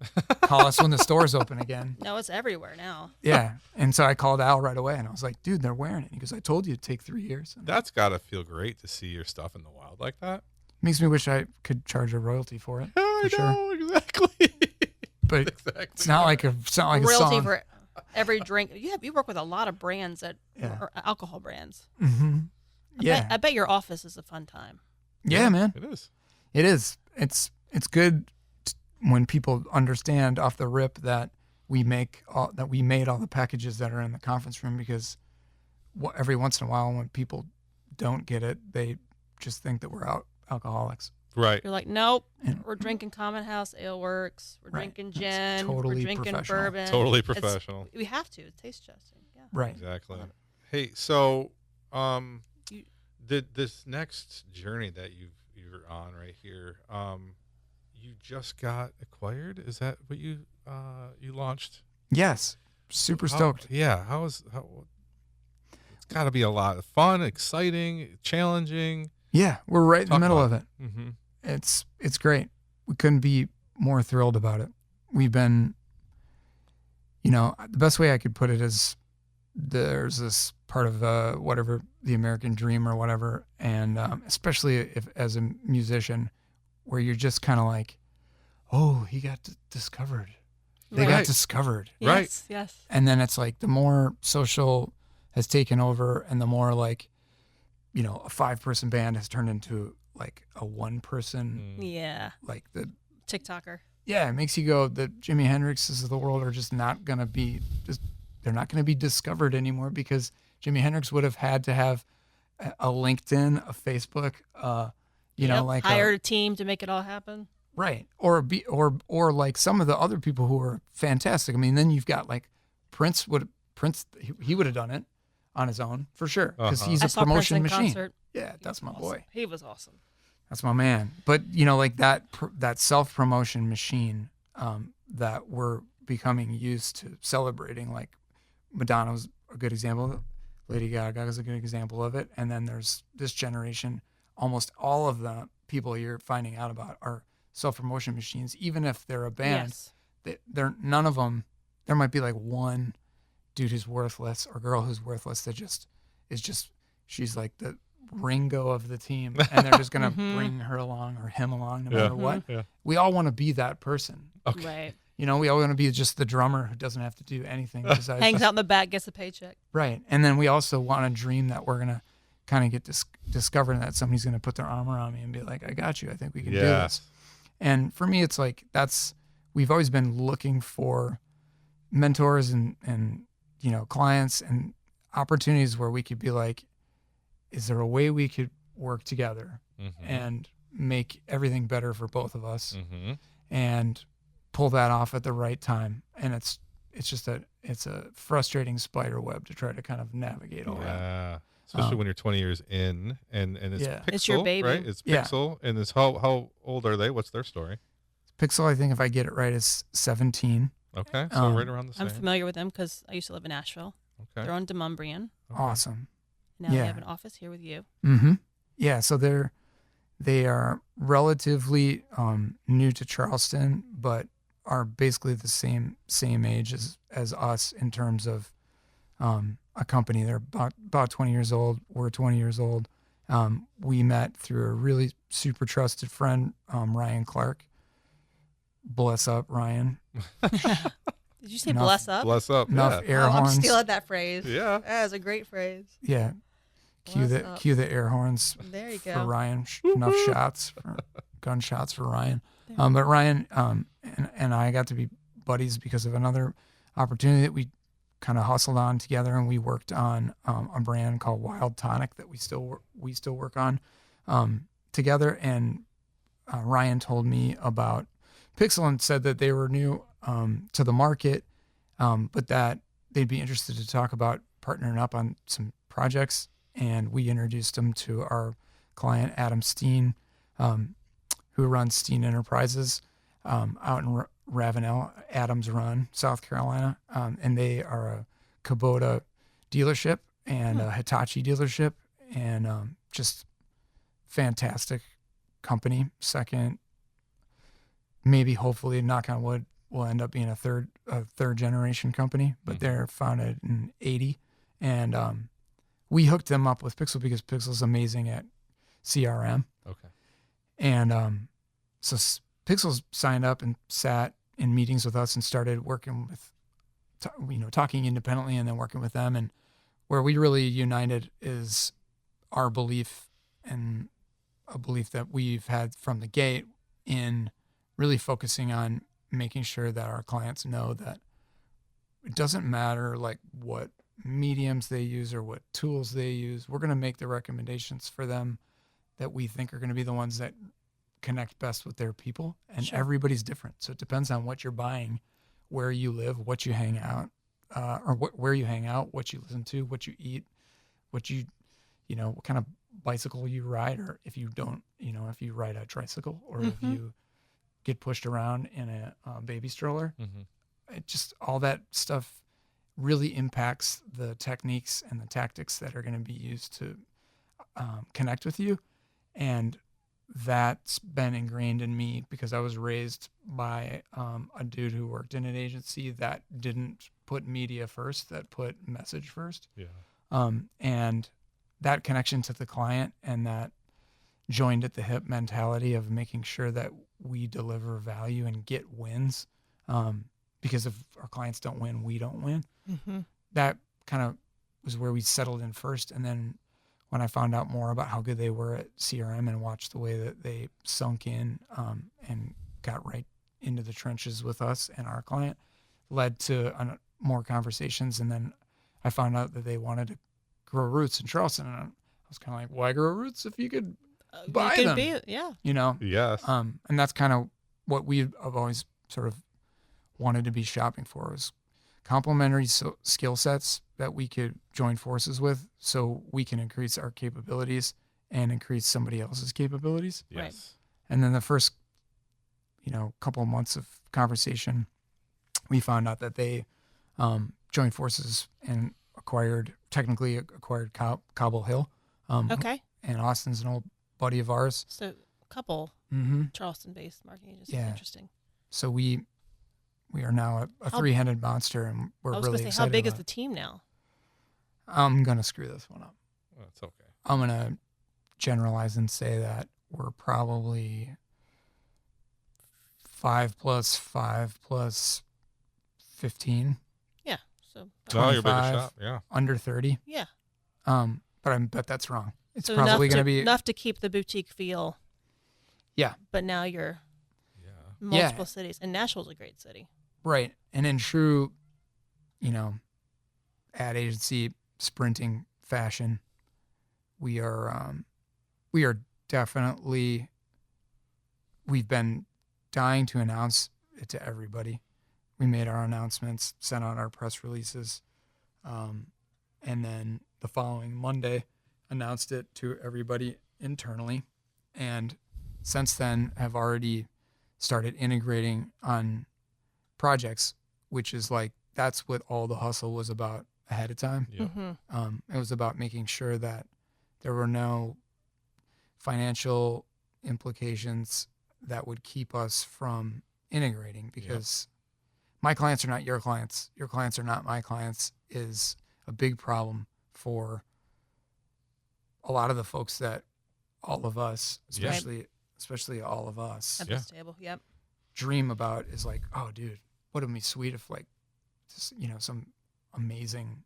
Call us when the store's open again. no, it's everywhere now. Yeah. And so I called Al right away, and I was like, dude, they're wearing it. He goes, I told you it'd take 3 years. And That's got to feel great to see your stuff in the wild like that. makes me wish I could charge a royalty for it. I For know, exactly. But exactly. it's not like a Royalty song. for every drink. You work with a lot of brands that Yeah. are alcohol brands. Mm-hmm. Yeah. I bet your office is a fun time. Yeah, man. It is. It is. It's good when people understand off the rip that we made all the packages that are in the conference room, because every once in a while when people don't get it, they just think that we're alcoholics. Right. You're like, nope, And- we're drinking Common House Ale Works. We're Right. drinking It's gin. We're totally drinking professional. bourbon. Totally It's- professional. We have to. It's taste testing. Yeah. Right. Exactly. Hey, so You- this next journey that you're on right here, you just got acquired? Is that what you launched? Yes. Super stoked. How it's got to be a lot of fun, exciting, challenging. Yeah, we're right in the Talk middle about of it. Mm-hmm. It's great. We couldn't be more thrilled about it. We've been, the best way I could put it is there's this part of whatever the American dream or whatever, and especially if as a musician, where you're just kind of like, oh, he got discovered. They got Right. discovered. Right. Yes. Yes. And then it's like the more social has taken over, and the more like, a 5-person band has turned into like a 1-person, Yeah. like the TikToker. yeah, it makes you go, the Jimi Hendrixes of the world are just not going to be they're not going to be discovered anymore, because Jimi Hendrix would have had to have a LinkedIn, a Facebook, Yep. like hired a team to make it all happen. right. Or like some of the other people who are fantastic. I mean, then you've got like Prince he would have done it on his own for sure, because he's I a saw Prince promotion in machine. concert. Yeah, He that's was my awesome. boy. He was awesome. That's my man. But like that self-promotion machine that we're becoming used to celebrating, like Madonna's a good example of it. Lady Gaga is a good example of it. And then there's this generation, almost all of the people you're finding out about are self-promotion machines. Even if they're a band, Yes. they're none of them. There might be like one dude who's worthless or girl who's worthless that she's like the Ringo of the team, and they're just gonna Mhm. bring her along or him along no Yeah. matter what. Yeah. We all want to be that person. Okay. Right. We all want to be just the drummer who doesn't have to do anything besides Hangs out in the back, gets a paycheck. right. And then we also want to dream that we're gonna kind of get discovered, and that somebody's gonna put their arm around me and be like, "I got you. I think we can do this." And for me, it's like we've always been looking for mentors and clients and opportunities where we could be like, is there a way we could work together Mm-hmm. and make everything better for both of us Mm-hmm. and pull that off at the right time? And it's just it's a frustrating spider web to try to kind of navigate all that. Yeah. Especially when you're 20 years in and it's Yeah. Pixel, It's your baby. right? It's Yeah. Pixel. And it's how old are they? What's their story? Pixel, I think if I get it right, is 17. Okay. So Um, right around the same. I'm familiar with them because I used to live in Nashville. Okay. They're on Demumbrian. Okay. Awesome. Now they Yeah. have an office here with you. Mm-hmm. Yeah, so they are relatively new to Charleston, but are basically the same age as us in terms of a company. They're about 20 years old. We're 20 years old. We met through a really super trusted friend, Ryan Clark. Bless up, Ryan. Did you say Enough- bless up? Bless up. Enough Yeah. air I'm horns. stealing that phrase. Yeah. That is a great phrase. Yeah. Cue Bless the up. cue the air horns There you for go. Ryan. Enough gunshots for Ryan. But Ryan and I got to be buddies because of another opportunity that we kind of hustled on together, and we worked on a brand called Wild Tonic that we still work on. together, and Ryan told me about Pixel and said that they were new to the market, but that they'd be interested to talk about partnering up on some projects. And we introduced them to our client, Adam Steen, who runs Steen Enterprises out in Ravenel, Adams Run, South Carolina. And they are a Kubota dealership and a Hitachi dealership, and just fantastic company. Second, maybe hopefully, knock on wood, will end up being a third generation company, but they're founded in 80. And we hooked them up with Pixel because Pixel's amazing at CRM. Okay. And so Pixel's signed up and sat in meetings with us and started working with, talking independently and then working with them. And where we really united is our belief, and a belief that we've had from the gate, in really focusing on making sure that our clients know that it doesn't matter like what mediums they use or what tools they use. We're going to make the recommendations for them that we think are going to be the ones that connect best with their people. And everybody's different. So it depends on what you're buying, where you live, what you hang out, where you hang out, what you listen to, what you eat, what what kind of bicycle you ride, or if you don't, if you ride a tricycle, or if you get pushed around in a baby stroller. It just, all that stuff really impacts the techniques and the tactics that are going to be used to connect with you. And that's been ingrained in me because I was raised by a dude who worked in an agency that didn't put media first, that put message first. Yeah. And that connection to the client and that joined at the hip mentality of making sure that we deliver value and get wins. Because if our clients don't win, we don't win. That kind of was where we settled in first. And then when I found out more about how good they were at CRM and watched the way that they sunk in and got right into the trenches with us and our client, led to more conversations. And then I found out that they wanted to grow roots in Charleston. And I was kind of like, why grow roots if you could buy them? Yeah. Yes. And that's kind of what we've always sort of wanted to be shopping for, was complementary skill sets that we could join forces with, so we can increase our capabilities and increase somebody else's capabilities. Yes. Right. And then the first, couple of months of conversation, we found out that they joined forces and technically acquired Cobble Hill. Okay. And Austin's an old buddy of ours. So a couple Charleston-based marketing agencies. Yeah. Interesting. So we are now a three-headed monster, and we're really excited. How big is about the team now? I'm going to screw this one up. Oh, it's okay. I'm going to generalize and say that we're probably 5 plus 5 plus 15. Yeah. So No, you're a bigger 25, shop. Yeah. under 30. yeah. But I bet that's wrong. It's So probably going to be enough to keep the boutique feel. Yeah. But now you're Yeah. multiple cities, and Nashville's a great city. right. And in true, ad agency sprinting fashion, we are definitely, we've been dying to announce it to everybody. We made our announcements, sent out our press releases, and then the following Monday announced it to everybody internally. And since then have already started integrating on projects, which is like, that's what all the hustle was about ahead of time. Yeah. It was about making sure that there were no financial implications that would keep us from integrating, because my clients are not your clients. Your clients are not my clients is a big problem for a lot of the folks that all of us, especially all of us, At this table. Yep. dream about, is like, oh, dude, would it be sweet if like, just, some amazing,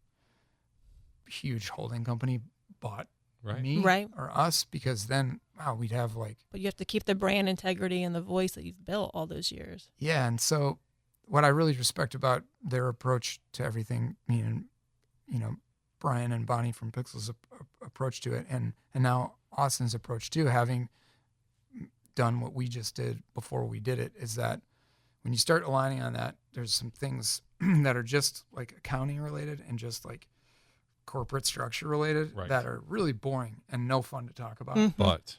huge holding company bought Right. me Right. or us, because then, wow, we'd have like, But you have to keep the brand integrity and the voice that you've built all those years. yeah. And so what I really respect about their approach to everything, me and, Brian and Bonnie from Pixel's approach to it, and now Austin's approach too, having done what we just did before we did it is that when you start aligning on that, there's some things that are just like accounting related and just like corporate structure related Right. that are really boring and no fun to talk about. But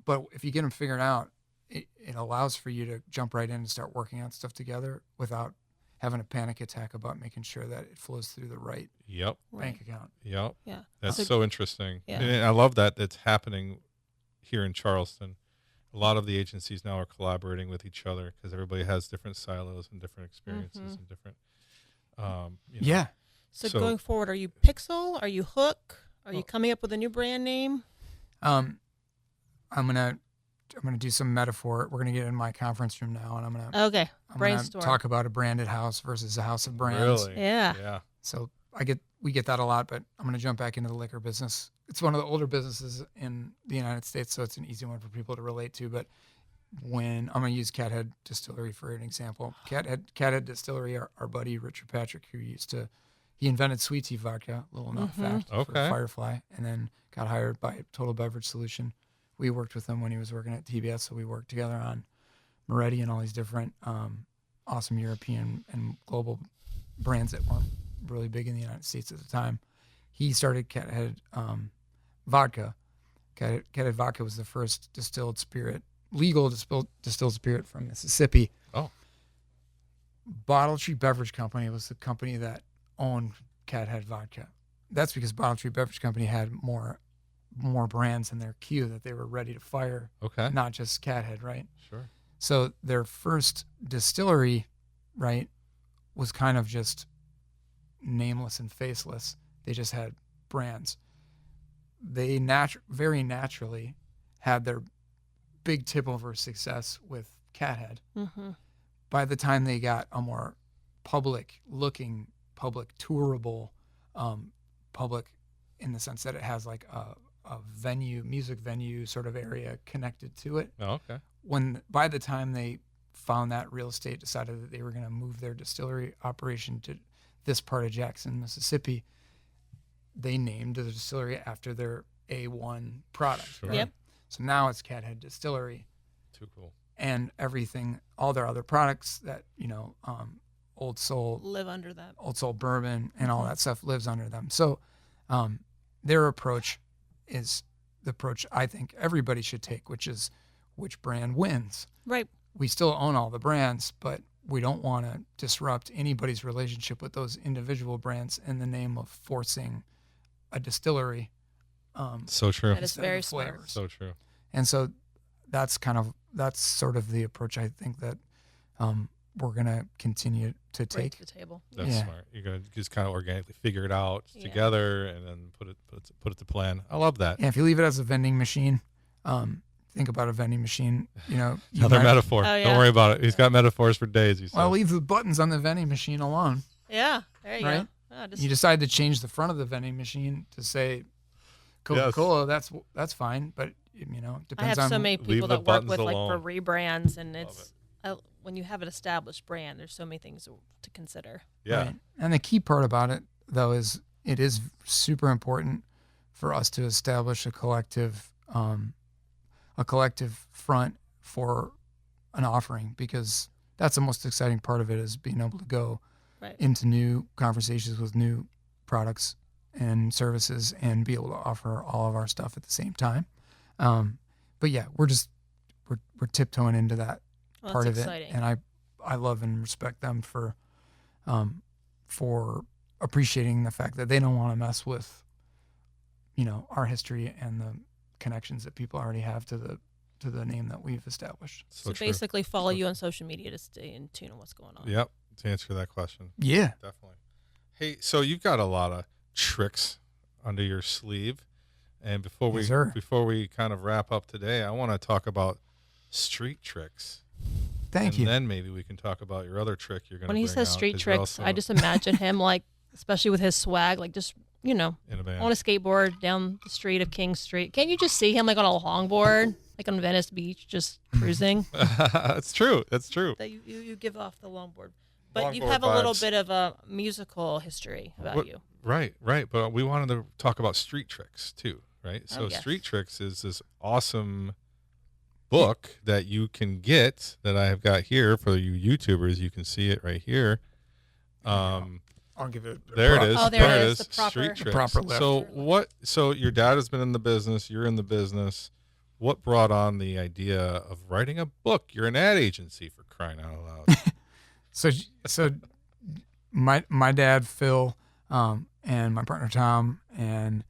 But if you get them figured out, it allows for you to jump right in and start working on stuff together without having a panic attack about making sure that it flows through the right yep, bank account. yep. Yeah. That's So- so interesting. Yeah. And I love that it's happening here in Charleston. A lot of the agencies now are collaborating with each other because everybody has different silos and different experiences and different. You know. Yeah. So, So- going forward, are you Pixel? Are you Hook? Are you coming up with a new brand name? I'm gonna do some metaphor. We're gonna get in my conference room now, and I'm gonna Okay. gonna Brainstorm. talk about a branded house versus a house of brands. Really? Yeah. Yeah. So we get that a lot, but I'm gonna jump back into the liquor business. It's one of the older businesses in the United States, so it's an easy one for people to relate to. But when I'm gonna use Cathead Distillery for an example, Cathead Distillery, our buddy Richard Patrick, he invented sweet tea vodka, little known fact, for Okay. Firefly, and then got hired by Total Beverage Solution. We worked with him when he was working at TBS, so we worked together on Moretti and all these different awesome European and global brands that weren't really big in the United States at the time. He started Cathead Vodka. Cathead Vodka was the first legal distilled spirit from Mississippi. Oh. Bottle Tree Beverage Company was the company that owned Cathead Vodka. That's because Bottle Tree Beverage Company had more brands in their queue that they were ready to fire, Okay. not just Cathead, right? Sure. So their first distillery, right, was kind of just nameless and faceless. They just had brands. They very naturally had their big tip over success with Cathead. Mm-hmm. By the time they got a more public tourable, public in the sense that it has like a music venue sort of area connected to it. Oh, okay. By the time they found that real estate, decided that they were going to move their distillery operation to this part of Jackson, Mississippi, they named the distillery after their A1 product. Sure. Right? Yep. So now it's Cathead Distillery, Too cool. and everything, all their other products that, Old Soul Live under that. Old Soul Bourbon and all that stuff lives under them. So their approach is the approach I think everybody should take, which is which brand wins. Right. We still own all the brands, but we don't want to disrupt anybody's relationship with those individual brands in the name of forcing a distillery. So true. That is instead of very the smart. flavors. So true. And so that's sort of the approach I think that we're going to continue to Right take. to the table. That's Yeah. smart. You're gonna just kind of organically figure it out Yeah. together, and then put it to plan. I love that. Yeah, if you leave it as a vending machine, think about a vending machine, you Another might- metaphor. Oh, yeah. Don't worry about it. He's got metaphors for days. He says. Well, leave the buttons on the vending machine alone. Yeah. There you Right? go. Oh, just, You decide to change the front of the vending machine to say Coca-Cola, that's fine, but it I depends have on so many Leave people the that work buttons with like alone. for rebrands, and Love it's when you have an established brand, there's so many things to consider. yeah. Right. And the key part about it, though, is it is super important for us to establish a collective front for an offering, because that's the most exciting part of it, is being able to go Right. into new conversations with new products and services and be able to offer all of our stuff at the same time. But yeah, we're tiptoeing into that Well, part that's of exciting. it, and I love and respect them for appreciating the fact that they don't want to mess with our history and the connections that people already have to the name that we've established. So true. basically, follow So you on social media to stay in tune on what's going on. Yep. To answer that question, Yeah. definitely. Hey, so you've got a lot of tricks under your sleeve, and before Yes, sir. we kind of wrap up today, I want to talk about street tricks. Thank and you. then maybe we can talk about your other trick you're going to When he says street tricks, I just imagine him like, especially with his swag, like just in a band. on a skateboard down the street of King Street. Can't you just see him like on a longboard, like on Venice Beach, just cruising? That's true. That's true. That you give off the longboard, but you Longboard have a little vibes. bit of a musical history about What- you. Right. But we wanted to talk about street tricks too, right? So yes. street tricks is this awesome book that you can get that I have got here for you YouTubers. You can see it right here. I'll give it. There it is. Oh, there it is, the proper- Street the Tricks. proper lift. So your dad has been in the business. You're in the business. What brought on the idea of writing a book? You're an ad agency, for crying out loud. So my dad Phil, and my partner Tom, and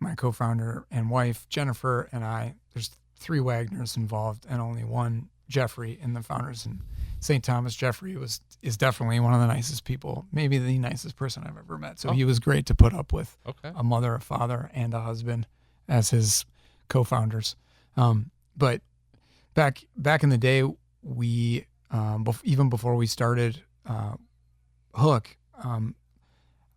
my co-founder and wife Jennifer, and I. There's 3 Wagners involved, and only one Jeffrey in the founders. And St. Thomas Jeffrey is definitely one of the nicest people, maybe the nicest person I've ever met. So he was great to put up with. Okay. A mother, a father, and a husband as his co-founders. But back in the day, we even before we started Hook,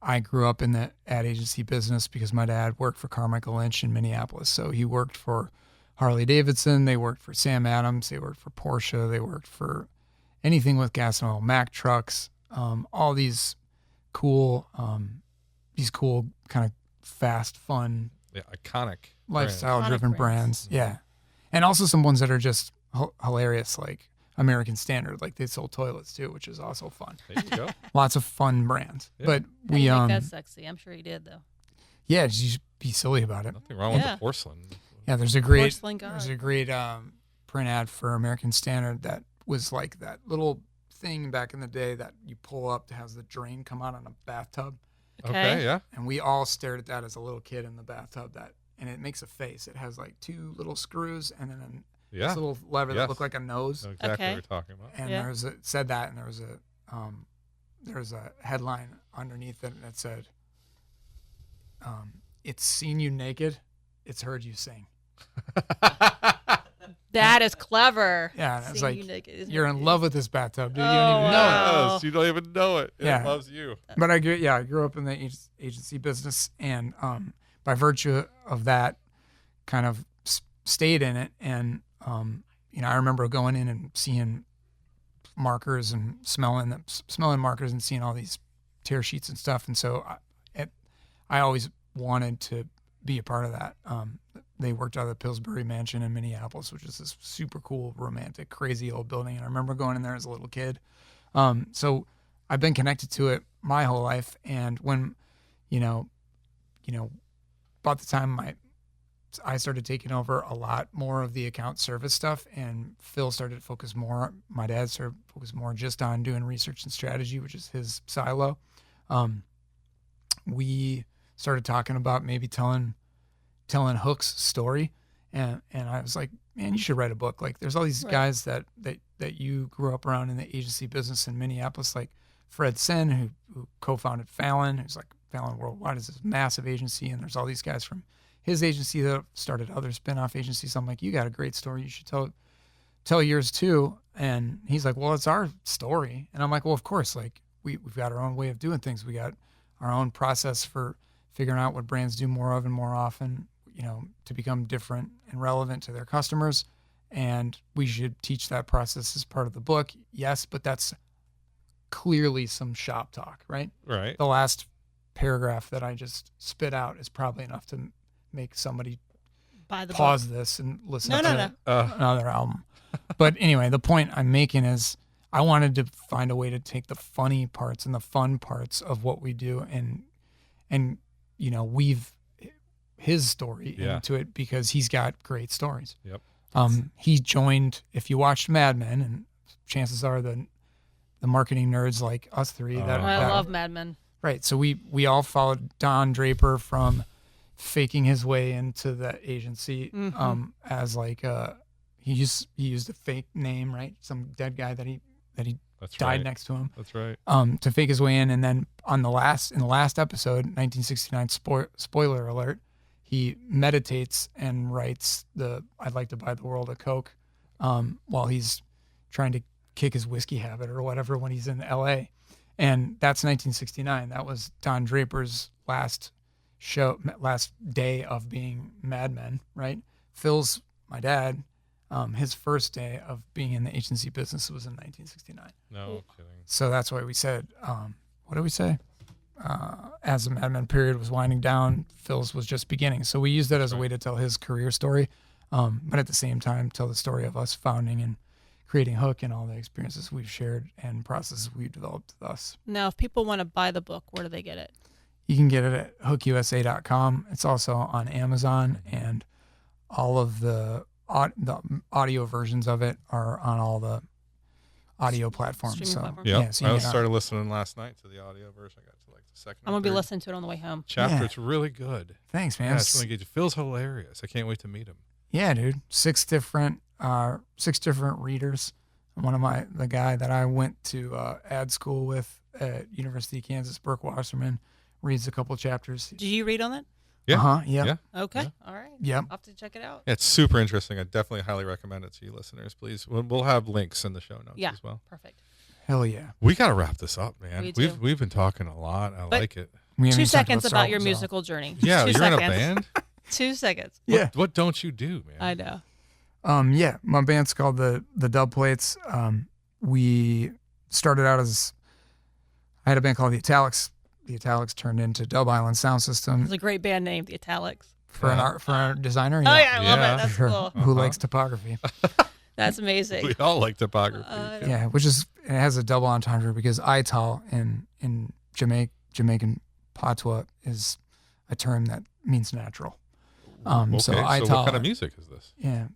I grew up in the ad agency business because my dad worked for Carmichael Lynch in Minneapolis. So he worked for Harley Davidson, they worked for Sam Adams, they worked for Porsche, they worked for anything with gas and oil, Mack trucks, all these cool kind of fast, fun, Iconic lifestyle-driven Iconic brands. Yeah, and also some ones that are just hilarious, like American Standard, like they sold toilets too, which is also fun. There you go. Lots of fun brands. Yeah. But How do we you make that sexy? I'm sure he did though. yeah, just be silly about it. Nothing wrong with Yeah. the porcelain. Yeah, there's a great Porcelain God. print ad for American Standard that was like that little thing back in the day that you pull up that has the drain come out on a bathtub, Okay, yeah. and we all stared at that as a little kid in the bathtub. And it makes a face. It has like 2 little screws and then Yeah. this little lever that Yes. looked like a nose. Know exactly Okay. what you're talking about. And Yeah. it said that, and there was a headline underneath it that said, "It's seen you naked, it's heard you sing." That is clever. Yeah, and it's Seeing like you naked is you're in naked. love with this bathtub, dude. You Oh, don't even know it. wow. Yes, you don't even know it. Yeah. It loves you. But I grew up in the agency business, and by virtue of that, kind of stayed in it. And I remember going in and seeing markers and smelling markers and seeing all these tear sheets and stuff. And so I always wanted to be a part of that. They worked out of the Pillsbury Mansion in Minneapolis, which is this super cool, romantic, crazy old building. And I remember going in there as a little kid. So I've been connected to it my whole life. And when, about the time I started taking over a lot more of the account service stuff, and Phil started to focus more, my dad started to focus more just on doing research and strategy, which is his silo. We started talking about maybe telling Hook's story, and I was like, man, you should write a book. Like, there's all these Right. guys that you grew up around in the agency business in Minneapolis, like Fred Sen, who co-founded Fallon, who's like Fallon Worldwide is this massive agency, and there's all these guys from his agency that started other spin-off agencies. So I'm like, you got a great story, you should tell yours too. And he's like, well, it's our story. And I'm like, well, of course, like we've got our own way of doing things. We got our own process for figuring out what brands do more of and more often, to become different and relevant to their customers. And we should teach that process as part of the book. Yes, but that's clearly some shop talk, right? Right. The last paragraph that I just spit out is probably enough to make somebody By the pause this and listen No, to no. another album. But anyway, the point I'm making is I wanted to find a way to take the funny parts and the fun parts of what we do and weave his story Yeah. into it, because he's got great stories. Yep. He joined, if you watched Mad Men, and chances are the marketing nerds like us three Oh. that, I that love Mad Men. right. So we all followed Don Draper from faking his way into the agency as like he used a fake name, right? Some dead guy that he That's died right. next to him, That's right. to fake his way in. And then in the last episode, 1969, spoiler alert, he meditates and writes I'd like to buy the world a Coke, while he's trying to kick his whiskey habit or whatever when he's in LA. And that's 1969. That was Don Draper's last day of being Mad Men, right? Phil's, my dad, his first day of being in the agency business was in 1969. No kidding. So that's why we said, what did we say? As the Mad Men period was winding down, Phil's was just beginning. So we used that as a way to tell his career story. But at the same time, tell the story of us founding and creating Hook and all the experiences we've shared and processes we've developed thus. Now, if people want to buy the book, where do they get it? You can get it at hookusa.com. It's also on Amazon, and all of the audio versions of it are on all the audio platforms. Streaming So platforms. Yeah, so you I can get started listening last night to the audio version. I got to like the second. I'm or gonna be third listening to it on the way home. chapter. Yeah. It's really good. Thanks, man. Yeah, it's really good. Phil's hilarious. I can't wait to meet him. Yeah, dude. Six different readers. The guy that I went to ad school with at University of Kansas, Burke Wasserman, reads a couple chapters. Did you read on it? Yeah. Yep. Yeah. Okay. Yeah. All right. Yep. I'll have to check it out. Yeah, it's super interesting. I definitely highly recommend it to you listeners. Please, we'll have links in the show notes Yeah. as well. Perfect. Hell yeah. We got to wrap this up, man. We do. We've been talking a lot. I But- like it. We haven't 2 even talked seconds Star about your Wars, musical journey. Yeah, 2 you're in a seconds. band. 2 seconds. Yeah. What don't you do, man? I know. Yeah, my band's called the Dub Plates. We started out as I had a band called the Italics. The Italics turned into Dub Island Sound System It's a great band name, the Italics. for an art designer. Oh yeah, I love Yeah. it. That's Sure. cool. Who likes topography? That's amazing. We all like topography. Yeah, which is it has a double entendre because Ital in Jamaican patois is a term that means natural. Okay, So so Ital, what kind of music is this? yeah,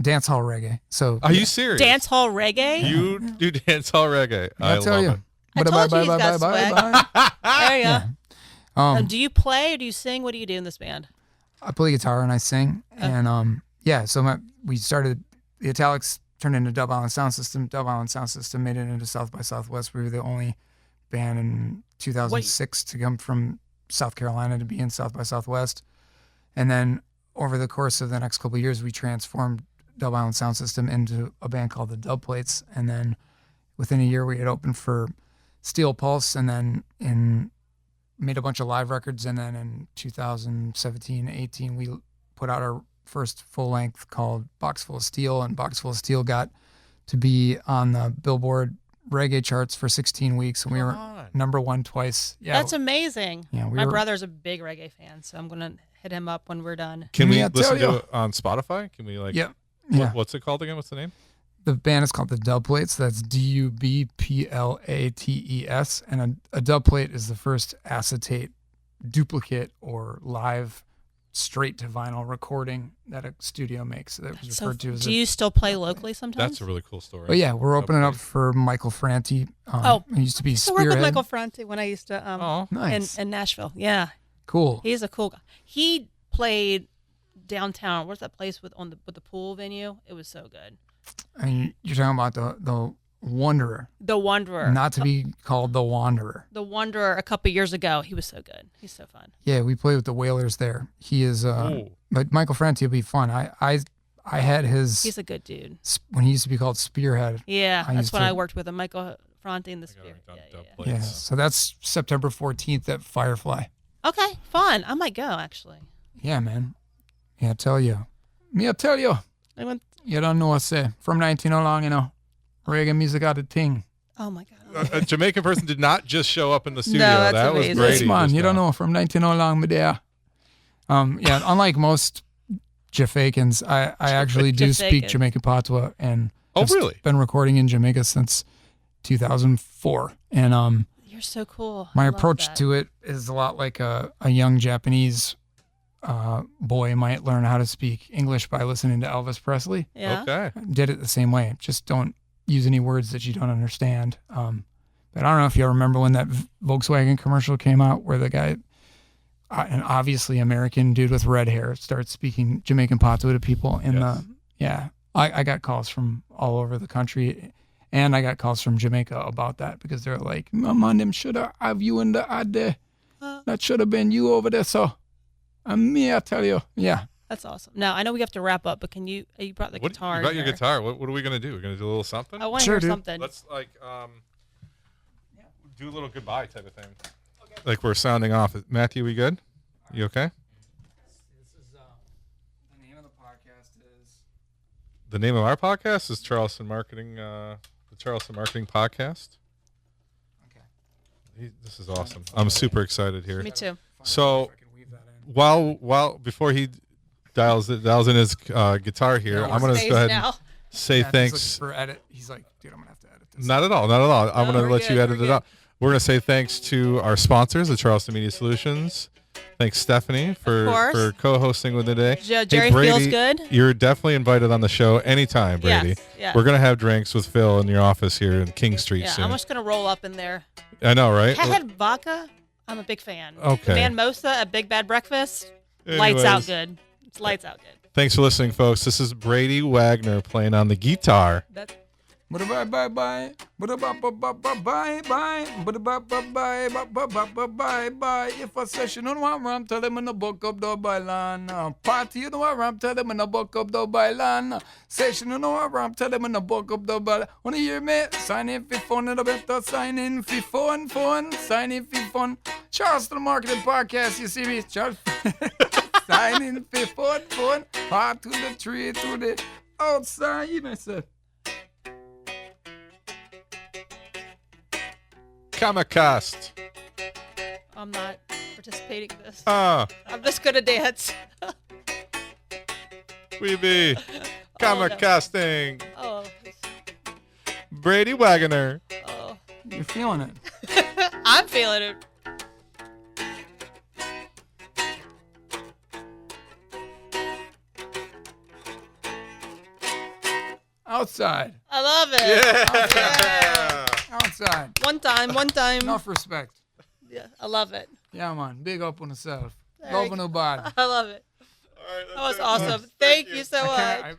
dance hall reggae. So Are you serious? Dance hall reggae. You do dance hall reggae. I I'll tell love you. it. I told you he's got swag. bye. There you go. Yeah. Um, Do you play or do you sing? What do you do in this band? I play guitar and I sing, and yeah. So we started the Italics turned into Dub Island Sound System. Dub Island Sound System made it into South by Southwest. We were the only band in 2006 to come from South Carolina to be in South by Southwest, and then over the course of the next couple of years, we transformed Dub Island Sound System into a band called the Dub Plates, and then within a year we had opened for Steel Pulse, and then made a bunch of live records, and then in 2017-18 we put out our first full length called Box Full of Steel, and Box Full of Steel got to be on the Billboard reggae charts for 16 weeks, and we were number one twice. Yeah, That's amazing. Yeah, My brother's a big reggae fan, so I'm gonna hit him up when we're done. Can we Yeah, tell listen to you. it on Spotify? Can we like? Yep. Yeah. What's it called again? What's the name? The band is called the Dub Plates. That's DUBPLATES, and a dub plate is the first acetate duplicate or live straight to vinyl recording that a studio makes. That was So, referred to as do you still play locally sometimes? That's a really cool story. But yeah, we're opening up Dub for Michael Franti. Oh, he used to be I used to work with Spearhead. Michael Franti when I used to Oh, Nice. in Nashville. Yeah, Cool. he's a cool guy. He played downtown. What's that place with the pool venue? It was so good. And you're talking about the Wanderer, The Wanderer. not to be called the Wanderer. The Wanderer a couple years ago. He was so good. He's so fun. Yeah, we played with the Whalers there. He is, but Michael Franti will be fun. I had his He's a good dude. when he used to be called Spearhead. Yeah, I that's used when to- I worked with him. Michael Franti in the Spirit. Dub Yeah. Plates. Yeah, so that's September 14th at Firefly. Okay, fun. I might go actually. Yeah, man. Yeah, I tell you. I went. You don't know what I say. From 19 you know. Reggae music out of ting. Oh my god. A Jamaican person did not just show up in the studio. that's that was amazing. Brady. Yes, man. just You don't now. know. From 19 me there. Yeah, unlike most Jamaicans, I actually do speak Jamaican. Jamaican patois, and Oh, I've really? been recording in Jamaica since 2004. And You're so cool. my I love approach that. to it is a lot like a young Japanese boy might learn how to speak English by listening to Elvis Presley. Yeah. Okay. Did it the same way. Just don't use any words that you don't understand. But I don't know if you remember when that Volkswagen commercial came out where the guy, an obviously American dude with red hair, starts speaking Jamaican patois to people. I got calls from all over the country, and I got calls from Jamaica about that because they're like, "My man, them should have you in the ad there. That should have been you over there, so." And me, I tell you, yeah. That's awesome. Now I know we have to wrap up, but can you? You brought the What, guitar. you got your here. guitar. What are we gonna do? We're gonna do a little something. I want to Sure, hear dude. something. Let's like do a little goodbye type of thing. Okay. Like we're sounding off. Matthew, we good? You okay? This is the name of the podcast is. The name of our podcast is Charleston Marketing. The Charleston Marketing Podcast. Okay. This is awesome. I'm super excited here. Me too. So I can weave that in. while before he dials in his guitar here. I'm gonna Space go ahead now. and say Yeah, he's thanks. looking for edit. He's like, dude, I'm gonna have to edit this. Not at all. Not at all. I'm No, gonna we're let you good, edit we're it good. out. We're gonna say thanks to our sponsors, the Charleston Media Solutions. Thanks, Stephanie, for course. co-hosting with today. Jerry Brady, feels good. You're definitely invited on the show anytime, Brady. Yes, yeah. We're gonna have drinks with Phil in your office here in King Street Yeah, soon. I'm just gonna roll up in there. I know, right? Had vodka. I'm a big fan. Okay. Man Mosa at Big Bad Breakfast. Lights out Anyways. good. It's lights out good. Thanks for listening, folks. This is Brady Waggner playing on the guitar. That's Bye bye bye bye. Bye bye bye bye bye bye bye. Bye bye bye bye bye bye bye. If a session on one ram, tell them in the book up the bailan. Party you know what ram, tell them in the book up the bailan. Session on one ram, tell them in the book up the bailan. Wanna hear me? Sign in for fun and a better sign in for fun. Sign in for fun. Charleston Marketing Podcast. You see me, Charleston. Sign in for fun. Heart to the tree, to the outside. You know, sir. Kamacast. I'm not participating in this. Ah, I'm just gonna dance. we be Oh, no. Kamacasting. Oh, Brady Waggner. oh. You're feeling it. I'm feeling it. Outside. I love it. Yeah. Outside. One time. Enough respect. Yeah, I love it. Yeah, man. Big up on yourself. Very Love on nobody. I love it. All right, That was that's it. awesome. Thank you so I much. can't,